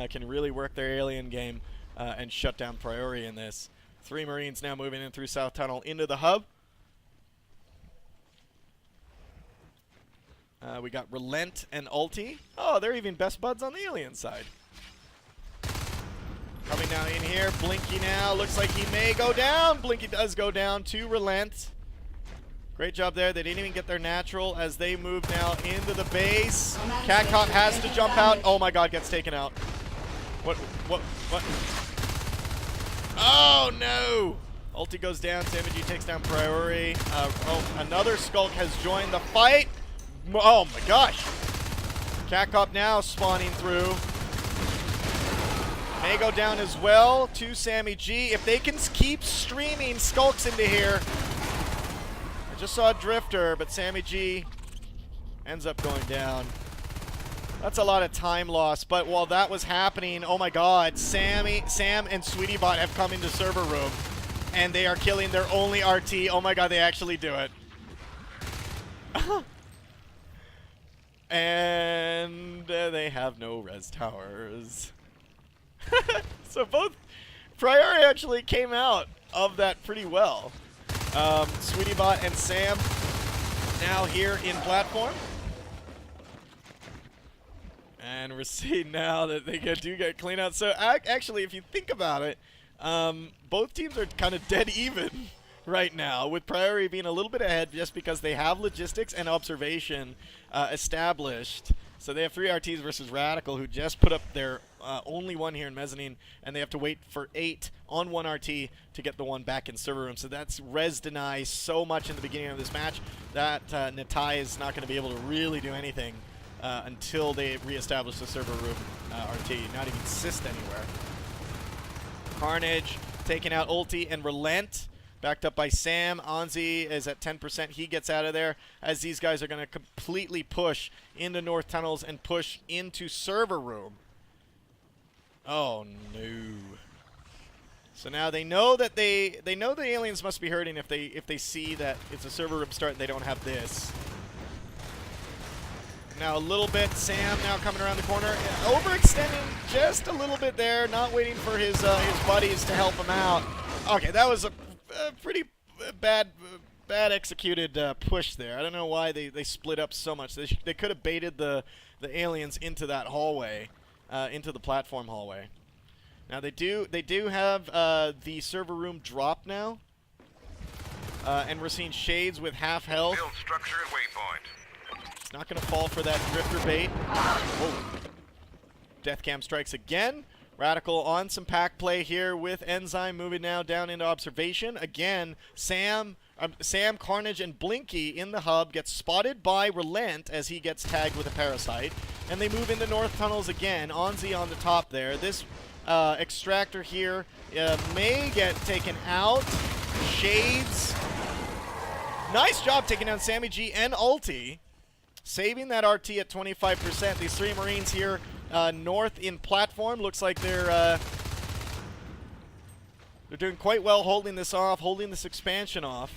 can really work their alien game and shut down Priori in this. 3 Marines now moving in through South Tunnel into the hub. We got Relent and Ulti. Oh, they're even best buds on the alien side. Coming down in here, Blinky now. Looks like he may go down. Blinky does go down to Relent. Great job there. They didn't even get their natural as they move now into the base. Cat Cop has to jump out. Oh my god, gets taken out. What? Oh no! Ulti goes down. Samiji takes down Priori. Another Skulk has joined the fight. Oh my gosh. Cat Cop now spawning through. May go down as well to Sammy G. If they can keep streaming Skulks into here. I just saw a Drifter, but Sammy G ends up going down. That's a lot of time loss, but while that was happening, oh my god, Sam and SweetieBot have come into server room, and they are killing their only RT. Oh my god, they actually do it. And they have no res towers. So both Priori actually came out of that pretty well. SweetieBot and Sam now here in platform. And we're seeing now that they do get clean out. So actually, if you think about it, both teams are kind of dead even right now, with Priori being a little bit ahead just because they have logistics and observation established. So they have 3 RTs versus RadicaL, who just put up their only one here in Mezzanine, and they have to wait for 8 on 1 RT to get the one back in server room. So that's res deny so much in the beginning of this match that Natai is not going to be able to really do anything until they reestablish the server room RT, not even assist anywhere. Carnage taking out Ulti and Relent. Backed up by Sam. Anzi is at 10%. He gets out of there as these guys are going to completely push into North Tunnels and push into server room. Oh no. So now they know that they know the aliens must be hurting if they see that it's a server room start and they don't have this. Now a little bit, Sam now coming around the corner, overextending just a little bit there, not waiting for his buddies to help him out. Okay, that was a pretty bad bad executed push there. I don't know why they split up so much. They could have baited the aliens into that hallway, into the platform hallway. Now they do have the server room drop now, and we're seeing Shades with half health. Build structure at waypoint. It's not going to fall for that drifter bait. Whoa. Death cam strikes again. RadicaL on some pack play here with Enzyme, moving now down into observation. Again, Sam, Carnage, and Blinky in the hub gets spotted by Relent as he gets tagged with a parasite. And they move into North Tunnels again. Onzi on the top there. This extractor here may get taken out. Shades. Nice job taking down Sammy G and Ulti. Saving that RT at 25%. These three Marines here north in platform. Looks like they're doing quite well holding this off, holding this expansion off.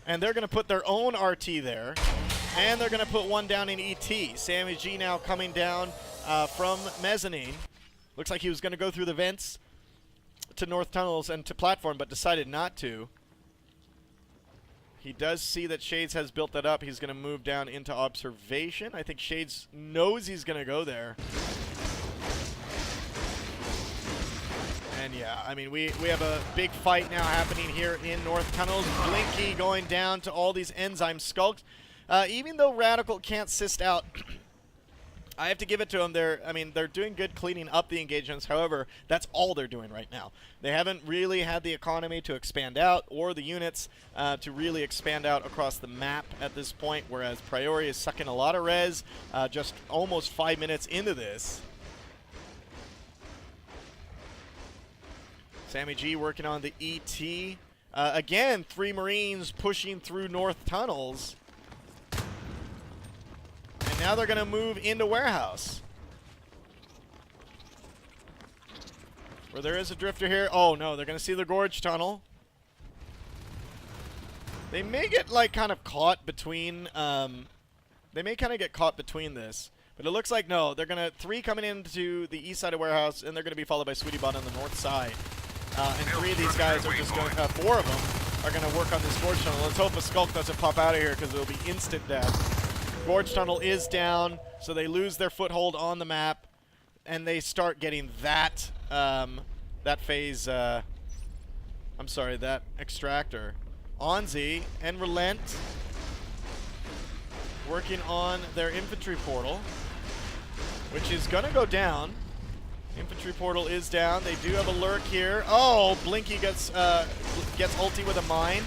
And they're going to put their own RT there. And they're going to put one down in ET. Sammy G now coming down from mezzanine. Looks like he was going to go through the vents to North Tunnels and to platform, but decided not to. He does see that Shades has built that up. He's going to move down into observation. I think Shades knows he's going to go there. And yeah, I mean, we have a big fight now happening here in North Tunnels. Blinky going down to all these Enzyme skulks. Even though RadicaL can't assist out, I have to give it to them. They're doing good cleaning up the engagements. However, that's all they're doing right now. They haven't really had the economy to expand out or the units to really expand out across the map at this point, whereas Priori is sucking a lot of res just almost 5 minutes into this. Sammy G working on the ET. Again, 3 Marines pushing through North Tunnels. And now they're going to move into Warehouse. Where there is a drifter here. Oh no, they're going to see the Gorge Tunnel. They may get like kind of caught between, they may kind of get caught between this. But it looks like no, they're going to, 3 coming into the east side of Warehouse, and they're going to be followed by Sweetie Bot on the north side. And 3 of these guys are just going, 4 of them are going to work on this Gorge Tunnel. Let's hope a Skulk doesn't pop out of here because it'll be instant death. Gorge Tunnel is down, so they lose their foothold on the map, and they start getting that, that phase, that extractor. Onzi and Relent working on their infantry portal, which is going to go down. Infantry portal is down. They do have a lurk here. Oh, Blinky gets ulti with a mine.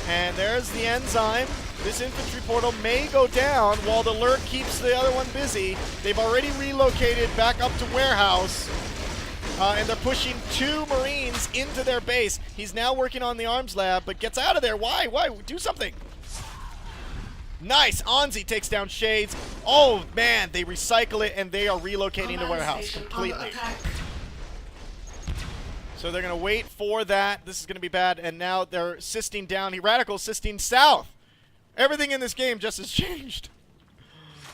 And there's the Enzyme. This infantry portal may go down while the lurk keeps the other one busy. They've already relocated back up to Warehouse. And they're pushing 2 Marines into their base. He's now working on the arms lab, but gets out of there. Why? Why? Do something. Nice. Onzi takes down Shades. Oh, man. They recycle it, and they are relocating to Warehouse completely. So they're going to wait for that. This is going to be bad. And now they're assisting down. RadicaL assisting south. Everything in this game just has changed.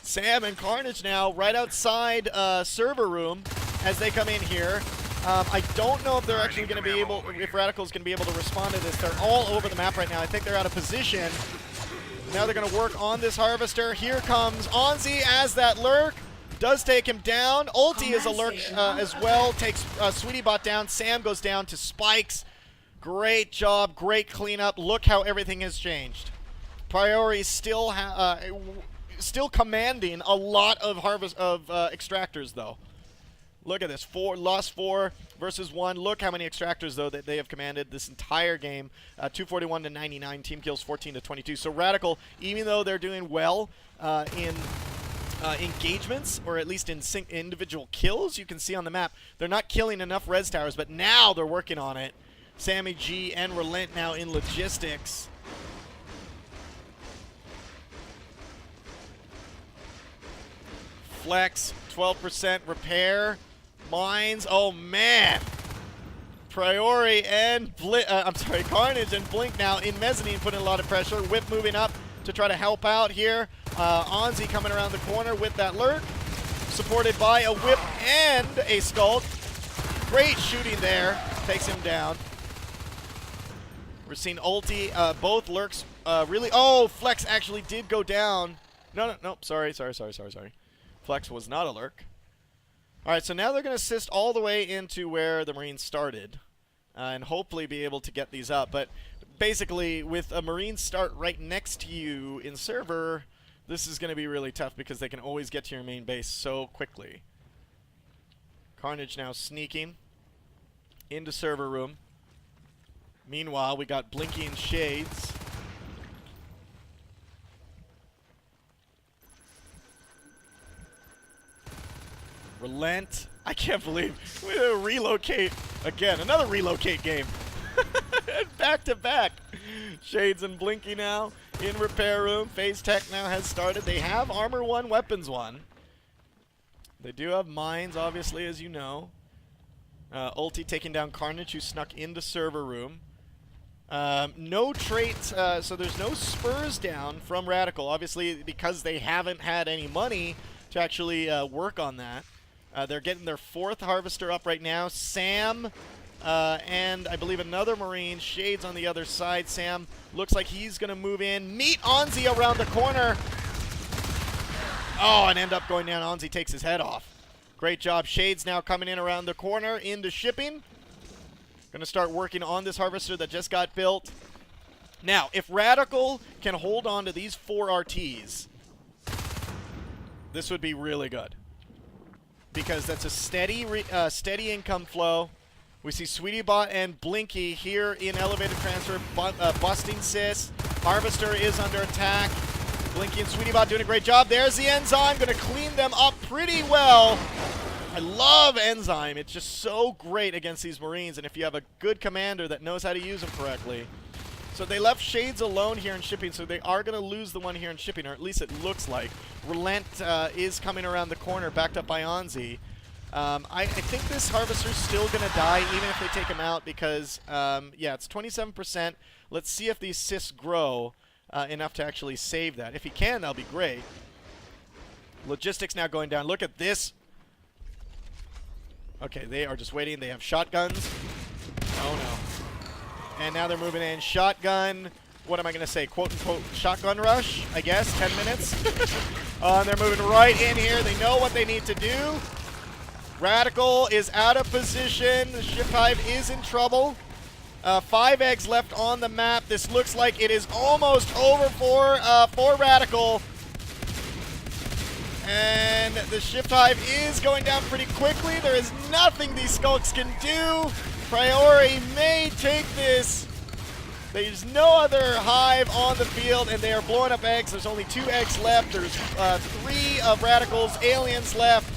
Sam and Carnage now right outside server room as they come in here. I don't know if they're actually going to be able, if RadicaL is going to be able to respond to this. They're all over the map right now. I think they're out of position. Now they're going to work on this Harvester. Here comes Onzi as that lurk. Does take him down. Ulti is a lurk as well. Takes Sweetie Bot down. Sam goes down to Spikes. Great job. Great cleanup. Look how everything has changed. Priori still commanding a lot of extractors though. Look at this. Lost 4 versus 1. Look how many extractors though that they have commanded this entire game. 241 to 99. Team kills 14 to 22. So RadicaL, even though they're doing well in engagements, or at least in individual kills, you can see on the map, they're not killing enough res towers, but now they're working on it. Sammy G and Relent now in logistics. Flex, 12% repair. Mines, oh man. Priori and Carnage and Blink now in mezzanine, putting a lot of pressure. Whip moving up to try to help out here. Onzi coming around the corner with that lurk, supported by a whip and a Skulk. Great shooting there, takes him down. We're seeing ulti, both lurks really... Oh, Flex actually did go down. No, sorry. Flex was not a lurk. All right, so now they're going to assist all the way into where the Marines started and hopefully be able to get these up. But basically, with a Marine start right next to you in server, this is going to be really tough because they can always get to your main base so quickly. Carnage now sneaking into server room. Meanwhile, we got Blinky and Shades. Relent. I can't believe we're going to relocate again. Another relocate game. Back to back. Shades and Blinky now in repair room. Phase Tech now has started. They have armor 1, weapons 1. They do have mines, obviously, as you know. Ulti taking down Carnage, who snuck into server room. No traits, so there's no spurs down from RadicaL, obviously, because they haven't had any money to actually work on that. They're getting their 4th Harvester up right now. Sam and I believe another Marine. Shades on the other side. Sam looks like he's going to move in. Meet Onzi around the corner. Oh, and end up going down. Onzi takes his head off. Great job. Shades now coming in around the corner into shipping. Going to start working on this Harvester that just got built. Now, if RadicaL can hold on to these 4 RTs, this would be really good. Because that's a steady income flow. We see SweetieBot and Blinky here in elevated transfer, busting Sis. Harvester is under attack. Blinky and SweetieBot doing a great job. There's the Enzyme, going to clean them up pretty well. I love Enzyme. It's just so great against these Marines, and if you have a good commander that knows how to use them correctly. So they left Shades alone here in shipping, so they are going to lose the one here in shipping, or at least it looks like. Relent is coming around the corner, backed up by Onzi. I think this Harvester's still going to die, even if they take him out, because, yeah, it's 27%. Let's see if these Sis grow enough to actually save that. If he can, that'll be great. Logistics now going down. Look at this. Okay, they are just waiting. They have shotguns. Oh, no. And now they're moving in. Shotgun. What am I going to say? Quote-unquote shotgun rush, I guess. 10 minutes. And they're moving right in here. They know what they need to do. RadicaL is out of position. The Shift Hive is in trouble. 5 eggs left on the map. This looks like it is almost over for RadicaL. And the Shift Hive is going down pretty quickly. There is nothing these Skulks can do. Priori may take this. There's no other Hive on the field, and they are blowing up eggs. There's only 2 eggs left. There's 3 of RadicaL's aliens left.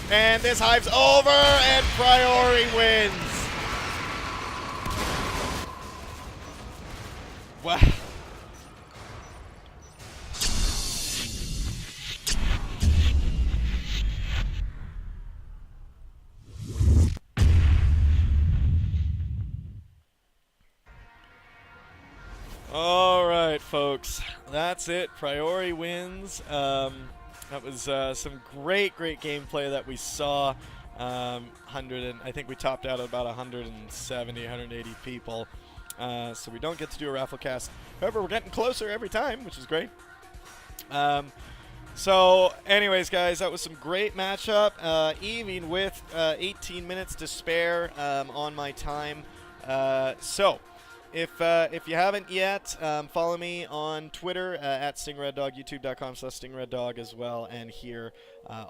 And this Hive's over, and Priori wins. Wow. All right, folks. That's it. Priori wins. That was some great gameplay that we saw. I think we topped out at about 170, 180 people. So we don't get to do a raffle cast. However, we're getting closer every time, which is great. So anyways, guys, that was some great matchup. Even with 18 minutes to spare on my time. So if you haven't yet, follow me on Twitter at StingRedDog, YouTube.com/StingRedDog as well, and here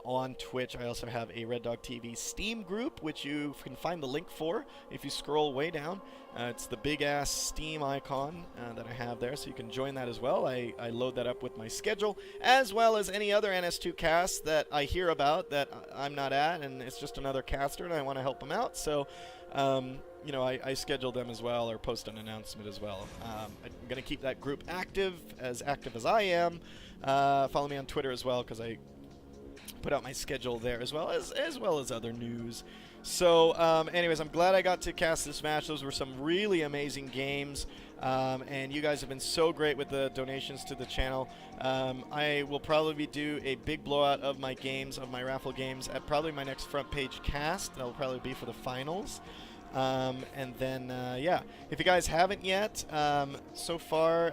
on Twitch. I also have a REDDOG.TV Steam group, which you can find the link for if you scroll way down. It's the big-ass Steam icon that I have there, so you can join that as well. I load that up with my schedule, as well as any other NS2 casts that I hear about that I'm not at, and it's just another caster, and I want to help them out. So, you know, I schedule them as well, or post an announcement as well. I'm going to keep that group active as I am. Follow me on Twitter as well, because I put out my schedule there as well as other news. So, anyways, I'm glad I got to cast this match. Those were some really amazing games, and you guys have been so great with the donations to the channel. I will probably do a big blowout of my games, of my raffle games, at probably my next front page cast. That'll probably be for the finals. And then, yeah, if you guys haven't yet, so far,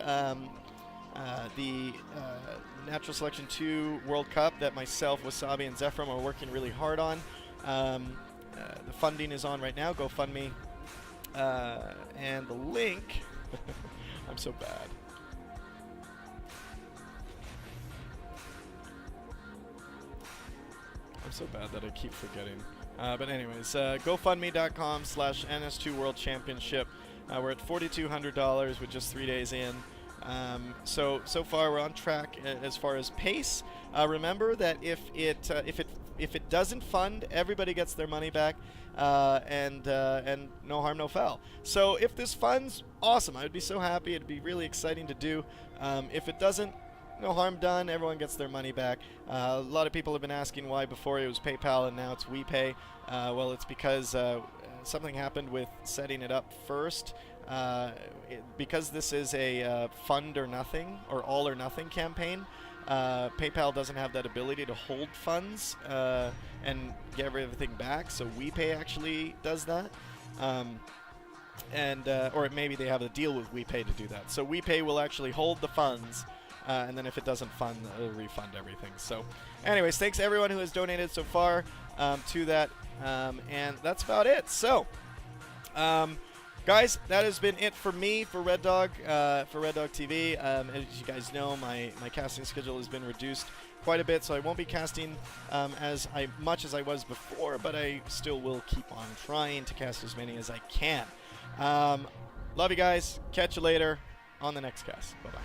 the Natural Selection 2 World Cup that myself, Wasabi, and Zephram are working really hard on. The funding is on right now, GoFundMe. And the link, I'm so bad. I'm so bad that I keep forgetting. But anyways, GoFundMe.com/NS2 World Championship. We're at $4,200 with just 3 days in. So far we're on track as far as pace. Remember that if it doesn't fund, everybody gets their money back, and no harm, no foul. So if this funds, awesome. I'd be so happy. It'd be really exciting to do. If it doesn't, no harm done. Everyone gets their money back. A lot of people have been asking why before it was PayPal and now it's WePay. Well, it's because something happened with setting it up first. Because this is a fund or nothing or all or nothing campaign, PayPal doesn't have that ability to hold funds and get everything back. So WePay actually does that. Or maybe they have a deal with WePay to do that. So WePay will actually hold the funds. And then if it doesn't fund, it'll refund everything. So anyways, thanks everyone who has donated so far to that. And that's about it. So, guys, that has been it for me, for Red Dog, for RedDOG.TV. As you guys know, my casting schedule has been reduced quite a bit, so I won't be casting as much as I was before, but I still will keep on trying to cast as many as I can. Love you guys. Catch you later on the next cast. Bye-bye.